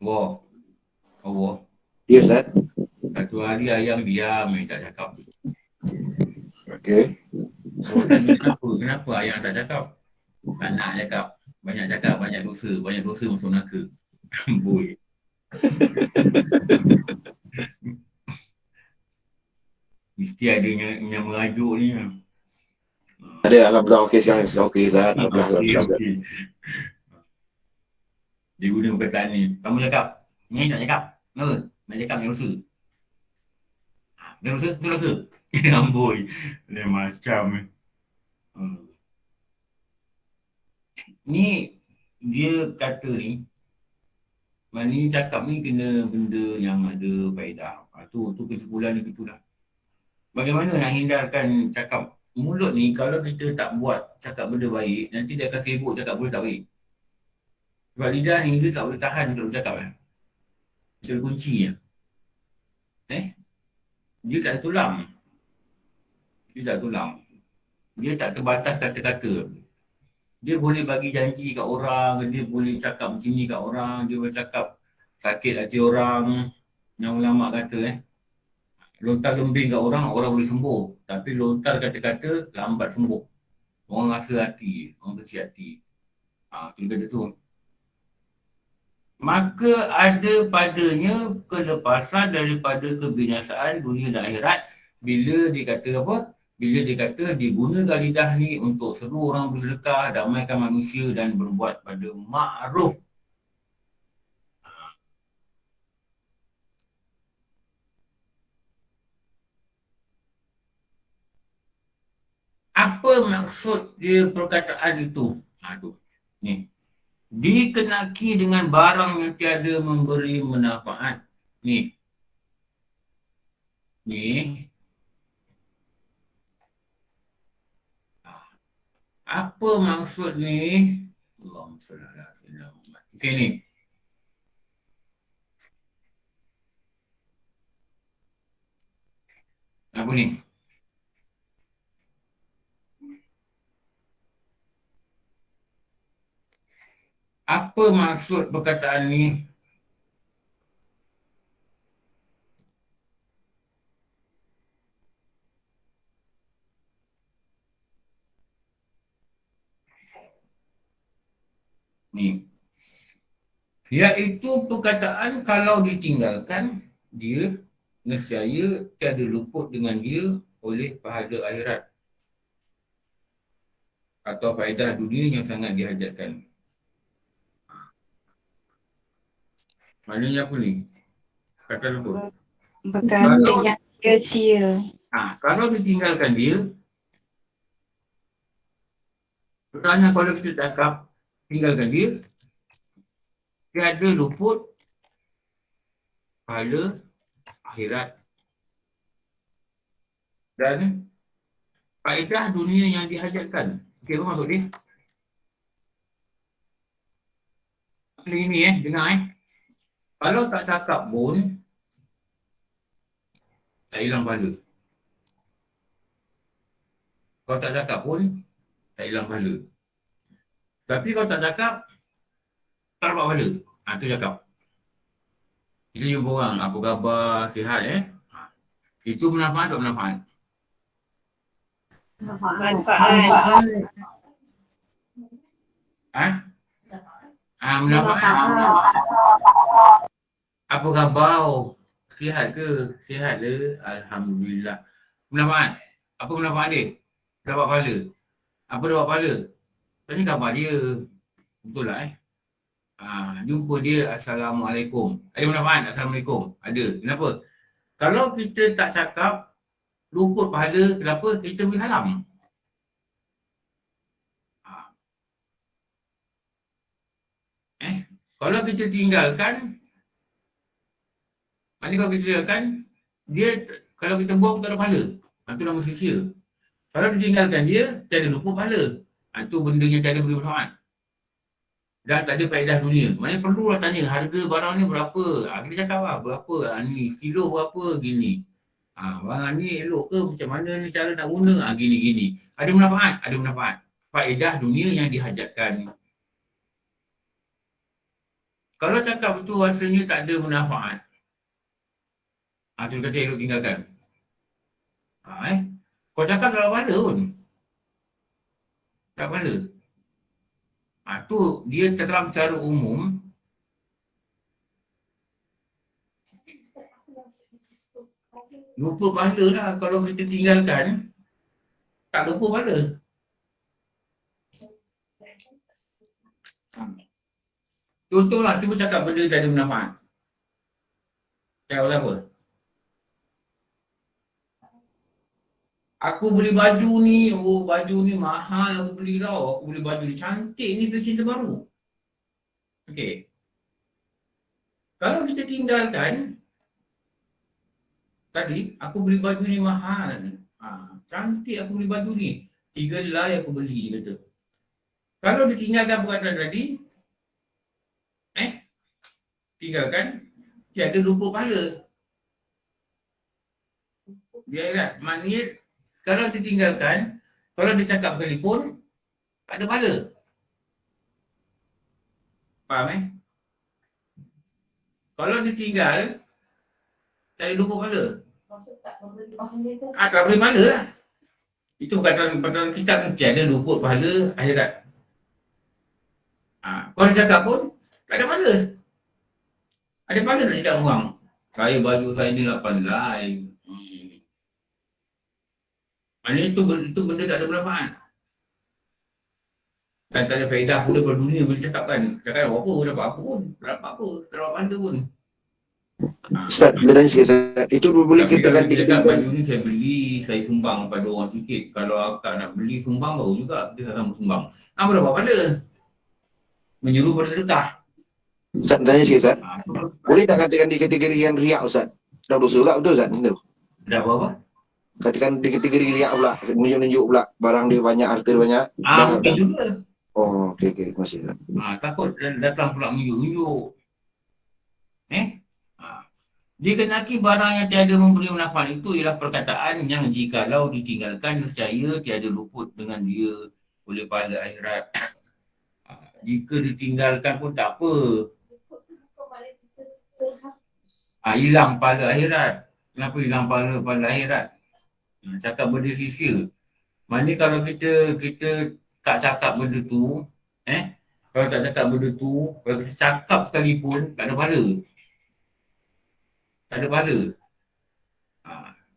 Allah. Ya, Ustaz. Satu hari ayam diam, tak cakap. Okey. Kenapa ayam tak cakap? Tak nak cakap. Banyak cakap, banyak dosa masuk neraka. Boy. Mesti ada yang merajuk ni. Ada, alhamdulillah. Okey sekarang okey, Ustaz. Alhamdulillah. Okey. Dia guna perkataan ni. Kamu cakap, ni tak cakap. Kenapa? Nak cakap yang dosa. Dia dosa, tu dosa. Amboi. Dia macam ni dia kata ni, maknanya cakap ni kena benda yang ada faedah. Tu kesimpulan dia gitulah. Bagaimana nak hindarkan cakap mulut ni? Kalau kita tak buat cakap benda baik, nanti dia akan sibuk cakap benda tak baik. Sebab lidah ni dia tak boleh tahan untuk bercakap kan. Dia kunci je. Dia tak ada tulang. Dia tak terbatas kata-kata. Dia boleh bagi janji kat orang, dia boleh cakap macam ni kat orang, dia boleh cakap sakit hati orang. Yang ulama kata lontar lembing kat orang boleh sembuh. Tapi lontar kata-kata lambat sembuh. Orang rasa hati, orang kecil hati. Dia kata tu. Maka ada padanya kelepasan daripada kebinasaan dunia dan akhirat. Bila dia kata apa? Bila dia kata digunakan lidah ni untuk seru orang bersedekah, damaikan manusia dan berbuat pada ma'ruf. Apa maksud dia perkataan itu? Ni. Dikenaki dengan barang yang tiada memberi manfaat. Ni. Apa maksud ni? Allahumma salli ala sayyidina Muhammad. Okey ni. Apa ni? Apa maksud perkataan ni? Ni. Iaitu perkataan kalau ditinggalkan, dia nescaya tiada luput dengan dia oleh pahala akhirat atau faedah dunia yang sangat dihajatkan. Maknanya apa ni? Kata luput. Berkata yang kecil. Kalau ditinggalkan dia, pertanyaan kalau kita cakap tinggalkan dia, tiada luput pahala akhirat dan faedah dunia yang dihajatkan. Okey, apa maksud dia? Ini dengar Kalau tak cakap pun, tak hilang pahala. Kalau tak cakap pun, tak hilang pahala. Tapi kalau tak cakap, tak dapat pahala. Tu cakap. Kita jumpa orang, apa khabar, sihat Itu bermanfaat atau bermanfaat? Manfaat. Bermanfaat. Apa khabar? Sihat ke? Sihat le? Alhamdulillah. Bermanfaat. Apa bermanfaat dia? Dapat pahala. Apa dapat pahala? Tanya khabar dia. Betul lah jumpa dia, Assalamualaikum. Ada bermanfaat? Assalamualaikum. Ada. Kenapa? Kalau kita tak cakap, luput pahala, kenapa? Kita beri salam. Kalau kita tinggalkan, maknanya kalau kita tinggalkan, dia, kalau kita buang, tak ada pahala. Itu nama sia-sia. Kalau ditinggalkan dia, tiada luput pahala. Itu benda yang tiada beri manfaat. Dan tak ada faedah dunia. Maknanya perlulah tanya, harga barang ni berapa? Kita cakap lah, berapa? Ni kilo berapa? Gini. Barang ni elok ke? Macam mana ni cara nak guna? Gini-gini. Ada manfaat? Ada manfaat. Faedah dunia yang dihajatkan. Kalau cakap itu rasanya tak ada manfaat. Tu kata elok tinggalkan. Kau cakap tak ada pahala pun. Tak pahala. Tu dia dalam secara umum. Lupa pahala lah kalau kita tinggalkan. Tak lupa pahala. Contohlah, cuba cakap benda tak ada manfaat. Cakap apa? Aku beli baju ni, baju ni mahal aku beli tau. Aku beli baju ni cantik ni, fashion terbaru. Okey. Kalau kita tinggalkan, tadi, aku beli baju ni mahal. Cantik aku beli baju ni. 3 helai aku beli, dia kata. Kalau ditinggalkan perkataan tadi, tinggalkan, tiada lupa pahala. Dia ingat, maknanya, kalau ditinggalkan, kalau dia cakap telefon, tak ada pahala. Faham Kalau ditinggal, tak ada lupa pahala. Maksud tak memberi pahala ke? Tak beri pahala lah. Itu perkataan kitab ni, tiada luput pahala akhirat. Kalau dia cakap pun, tak ada pahala. Ada pahala tak cakap orang? Saya baju saya ni 8 helai. Maknanya itu benda tak ada manfaat. Dan tak ada faedah pula pada dunia boleh cakap kan. Cakap apa, dapat apa pun. Tak dapat apa, tak dapat pahala pun. Ustaz, kita tanya sikit Ustaz. Itu boleh kita ganti kita baju ni saya beli, saya sumbang pada orang sikit. Kalau akak nak beli sumbang baru juga kita sama sumbang. Apa dapat pahala? Menyuruh pada sedekah. Ustaz, tanya sikit Ustaz. Boleh tak katakan di kategori yang riak Ustaz? Dah dosa pula, betul Ustaz? Dah apa? Katakan di kategori riak pula, menunjuk-nunjuk pula barang dia banyak, harta dia banyak. Mungkin juga. Okey, terima kasih. Takut datang pula menunjuk-nunjuk. Dikenaki barang yang tiada memberi manfaat itu ialah perkataan yang jikalau ditinggalkan nescaya tiada luput dengan dia oleh pahala akhirat. Jika ditinggalkan pun tak apa. Hilang pahala akhirat. Kenapa hilang pahala akhirat? Cakap benda sia-sia. Maknanya kalau kita tak cakap benda tu, kalau tak cakap benda tu, kalau kita cakap sekalipun, tak ada pahala. Tak ada pahala.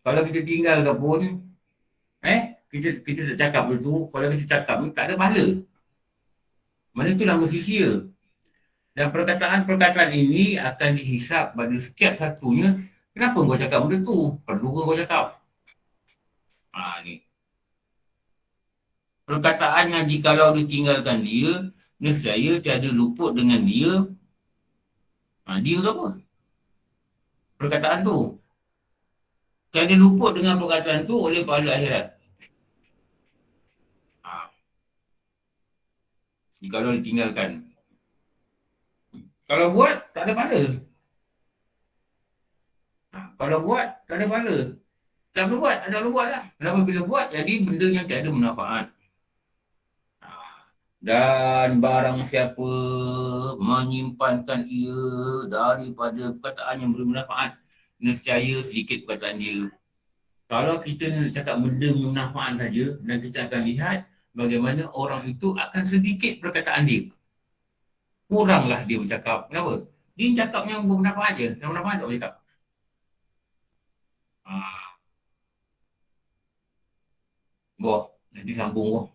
Kalau kita tinggalkan pun, kita tak cakap benda tu, kalau kita cakap pun, tak ada pahala. Maknanya tu nama sia-sia. Dan perkataan-perkataan ini akan dihisap pada setiap satunya. Kenapa kau cakap benda tu? Perlu ke kau cakap? Ni. Perkataan yang jikalau ditinggalkan dia, nescaya tiada luput dengan dia. Dia tu apa? Perkataan tu. Tiada luput dengan perkataan tu oleh pahala akhirat. Jikalau ditinggalkan. Kalau buat, tak ada pahala. Kalau buat, tak ada pahala. Tak perlu buat, tak perlu buat lah. Kenapa bila buat, jadi benda yang tak ada manfaat. Dan barang siapa menyimpankan ia daripada perkataan yang bermanfaat, nescaya sedikit perkataan dia. Kalau kita nak cakap benda bermanfaat saja, dan kita akan lihat bagaimana orang itu akan sedikit perkataan dia. Kuranglah dia bercakap. Kenapa? Dia cakap yang bermanfaat je. Yang bermanfaat tak boleh cakap. Boh, nanti sambung boh.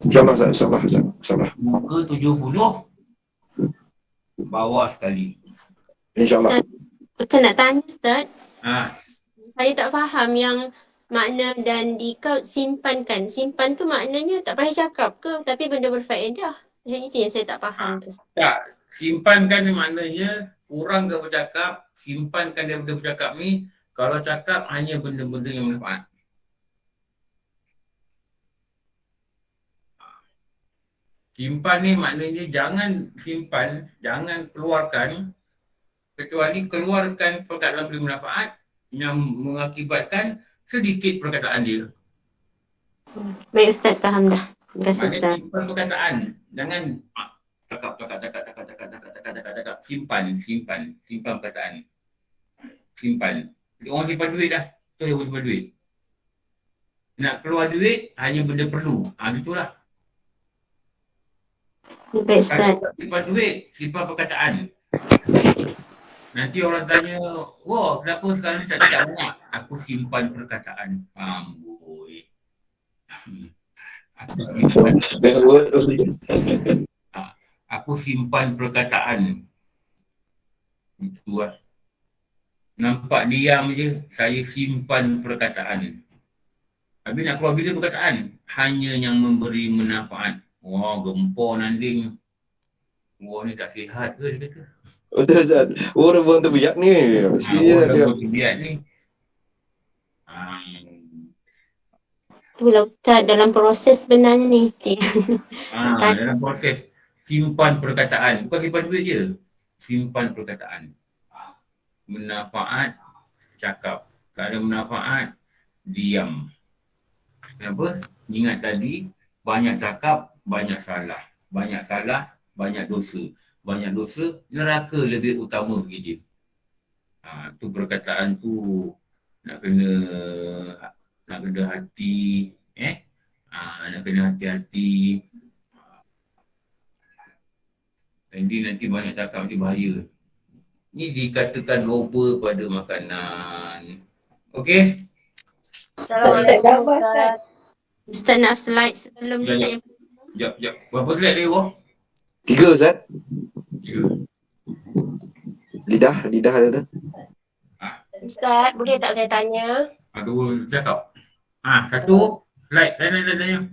InsyaAllah, insyaAllah. Muka 70 bawah sekali. InsyaAllah. Betul nak tanya Ustaz. Ha. Saya tak faham yang makna dan dikau simpankan. Simpan tu maknanya tak payah cakap ke? Tapi benda berfaedah. Itu yang saya tak faham tu. Tak, simpankan ni maknanya kurang ke bercakap, simpankan daripada bercakap ni. Kalau cakap hanya benda-benda yang bermanfaat. Simpan ni maknanya jangan simpan, jangan keluarkan, kecuali keluarkan perkataan bermanfaat yang mengakibatkan sedikit perkataan dia. Baik Ustaz, faham dah. Terima kasih Ustaz. Maknanya simpan perkataan, jangan cakap, simpan perkataan. Simpan. Orang simpan duit dah, tu yang simpan duit. Nak keluar duit, hanya benda perlu. Itulah. Baik Ustaz. Simpan duit, simpan perkataan. Nanti orang tanya, wah kenapa sekarang ni tak cakap banyak? Aku simpan perkataan. Amboi. Aku simpan perkataan. Itu lah. Nampak diam je, saya simpan perkataan. Habis nak keluar bila perkataan? Hanya yang memberi manfaat. Wah, gempor nanding. Wah, ni tak sihat ke dia kata? Betul Ustaz. Orang pun terbiak ni. Mesti je dia. Orang terbiak ni. Itulah Ustaz dalam proses sebenarnya ni. Dalam proses simpan perkataan. Bukan simpan duit je. Simpan perkataan. Manfaat, cakap. Tak ada manfaat, diam. Kenapa? Ingat tadi, banyak cakap, banyak salah. Banyak salah, banyak dosa. Banyak dosa, neraka lebih utama bagi dia. Tu perkataan tu nak kena hati. Nak kena hati-hati. Nanti banyak cakap nanti bahaya. Ni dikatakan loba pada makanan. Okey? Assalamualaikum Ustaz. Ustaz nak slide sebelum ni saya. Sekejap. Berapa slide dia, Wah? 3 Ustaz. 3. Lidah ada tu. Ustaz, boleh tak saya tanya? Aduh, cakap. Satu. Slide. Tanya.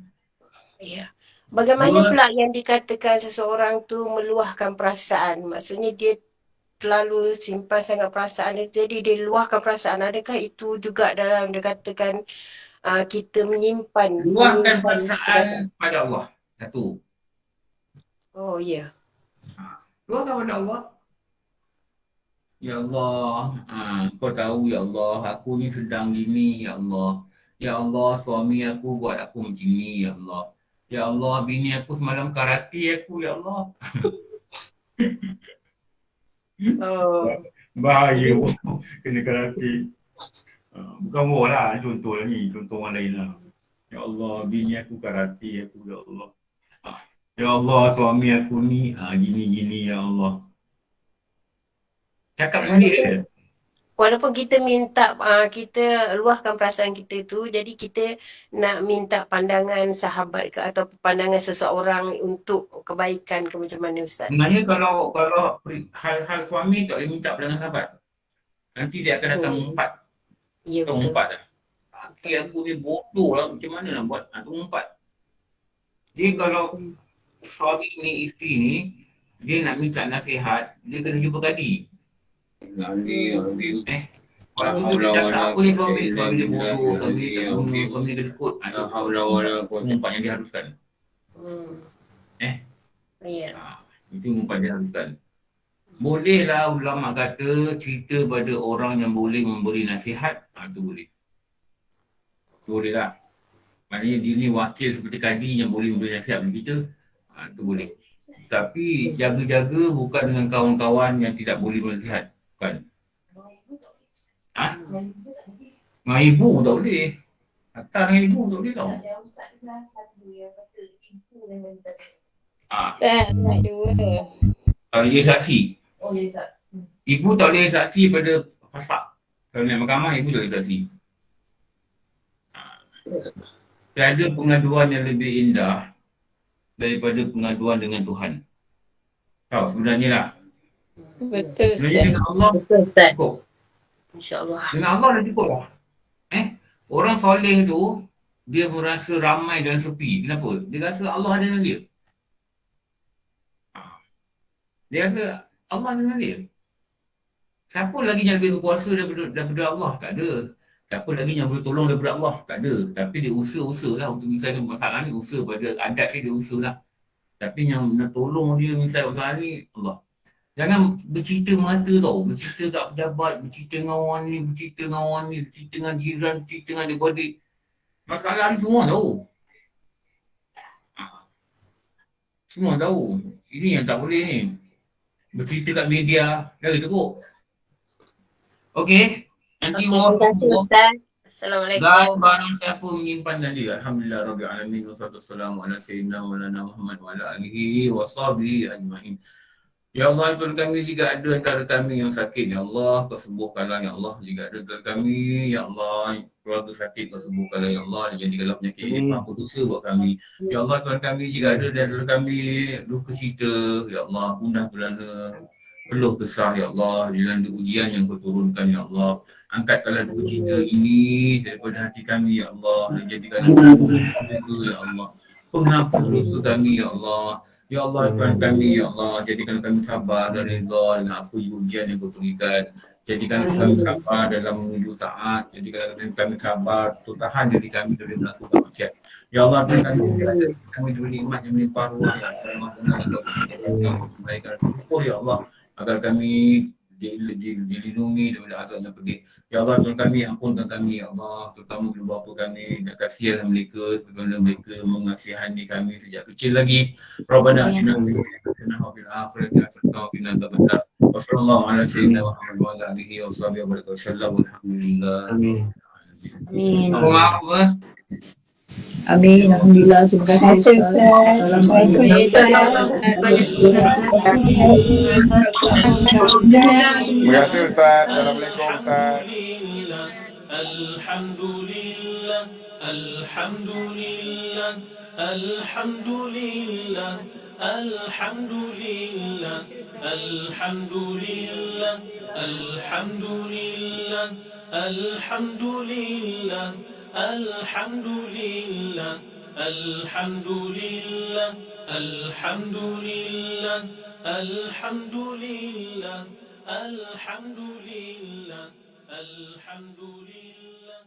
Ya. Bagaimana pula yang dikatakan seseorang tu meluahkan perasaan? Maksudnya dia terlalu simpan sangat perasaan dia, jadi dia luahkan perasaan. Adakah itu juga dalam dia katakan kita menyimpan? Luahkan perasaan pada Allah. Satu. Oh ya. Luahkan pada Allah. Ya Allah, kau tahu ya Allah, aku ni sedang gini ya Allah. Ya Allah, suami aku buat aku macam ni ya Allah. Ya Allah, bini aku semalam karate aku ya Allah. Oh. Bahaya kena karate. Bukan war lah, contoh lah ni, contoh orang lain lah. Ya Allah, bini aku karate aku ya Allah. Ya Allah, suami aku ni gini-gini ya Allah. Cakap dengan dia. walaupun kita minta kita luahkan perasaan kita tu, jadi kita nak minta pandangan sahabat ke atau pandangan seseorang untuk kebaikan ke macam mana Ustaz? Sebenarnya kalau hal-hal suami tak boleh minta pandangan sahabat. Nanti dia akan datang mengumpat. Ya, betul. Mengumpat dah. Laki aku ni bodoh lah, macam mana nak buat? Tu mengumpat. Dia kalau suami ni, isteri ni, dia nak minta nasihat, dia kena jumpa kadi. Kalau dia cakap apa ni suami dia bodoh, suami dia tak guna, suami dia kedekut. Mengumpat yang diharuskan. Ya. Itu mengumpat diharuskan. Bolehlah ulama kata cerita pada orang yang boleh memberi nasihat, itu boleh. Boleh lah. Maknanya dia ni wakil seperti kadi yang boleh memberi nasihat kepada kita, itu boleh. Tapi jaga-jaga bukan dengan kawan-kawan yang tidak boleh menasihat. Bukan. Dengan ibu tak boleh. Atas dengan ibu tak boleh tau. Tak, nak dua. Kalau dia saksi. Ibu tak boleh saksi pada pasak. Kalau naik mahkamah, ibu tak boleh saksi. Tiada pengaduan yang lebih indah daripada pengaduan dengan Tuhan. Tahu sebenarnya lah. Betul Sebenarnya Ustaz. dengan Allah cukup. InsyaAllah. Dengan Allah dah cukup lah. Orang soleh tu, dia merasa ramai dan sepi. Kenapa? Dia rasa Allah ada dengan dia. Dia rasa Allah dengan dia. Siapa lagi yang lebih berkuasa daripada Allah? Tak ada. Siapa lagi yang boleh tolong daripada Allah? Tak ada. Tapi dia usaha-usahalah untuk misalnya masalah ni, usaha pada adat dia usahalah. Tapi yang nak tolong dia misalnya masalah ni, Allah. Jangan bercerita mata tau. Bercerita kat pejabat, bercerita dengan orang ni, bercerita dengan orang ni, bercerita dengan jiran, bercerita dengan adik-adik. Masalah ni semua tahu. Semua tahu. Ini yang tak boleh ni. Bercerita kat media, dah teruk. Okey. Nanti Terima kasih Ustaz. Assalamualaikum. Dan barang siapa menyimpan tadi, Alhamdulillah Rabbil Alamin, wassalatu wassalamu ala sayyidina Maulana Muhammad wa ala alihi wa sahbihi ajma'in. Ya Allah, Tuhan kami, jika ada antara kami yang sakit, Ya Allah, Kau sembuhkanlah, Ya Allah. Jika ada antara kami, Ya Allah, keluarga sakit, Kau sembuhkanlah, Ya Allah. Jadikanlah penyakit ini mampu dosa buat kami. Ya Allah, Tuhan kami, jika ada antara kami duka cita, Ya Allah, gundah gulana, peluh kesah, Ya Allah, dilanda ujian yang Kau turunkan, Ya Allah. Angkatkanlah duka cita ini daripada hati kami, Ya Allah. Dan jadikanlah dosa, Ya Allah. Pengampun dosa kami, Ya Allah. Ya Allah, Tuhan kami, Ya Allah, jadikan kami sabar dan redha dengan apa ujian yang Kau berikan. Jadikan kami sabar dalam menuju taat. Jadikan kami sabar untuk tahan diri kami dari melakukan maksiat. Ya Allah, Tuhan kami diberi nikmat yang melimpah ruah, Ya Allah, kebaikan syukur, Ya Allah, agar kami dilindungi daripada azab yang pedih. Ya Allah, Tuhan kami, ampunkan kami, Ya Allah, terutama kedua bapa kami, dan kasihanlah mereka sebagaimana mereka mengasihani kami sejak kecil lagi. Rabbana atina fid dunya hasanah wa fil akhirati hasanah wa qina adzabannar. Wassallallahu ala sayyidina Muhammad wa ala alihi wa sahbihi wa sallam. Alhamdulillah. Amin. Amin. Alhamdulillah. Terima kasih Ustaz. Terima kasih Ustaz. Assalamualaikum Ustaz. Alhamdulillah, Alhamdulillah, Alhamdulillah, Alhamdulillah, Alhamdulillah, Alhamdulillah, Alhamdulillah, Alhamdulillah, Alhamdulillah, Alhamdulillah, Alhamdulillah, Alhamdulillah, Alhamdulillah.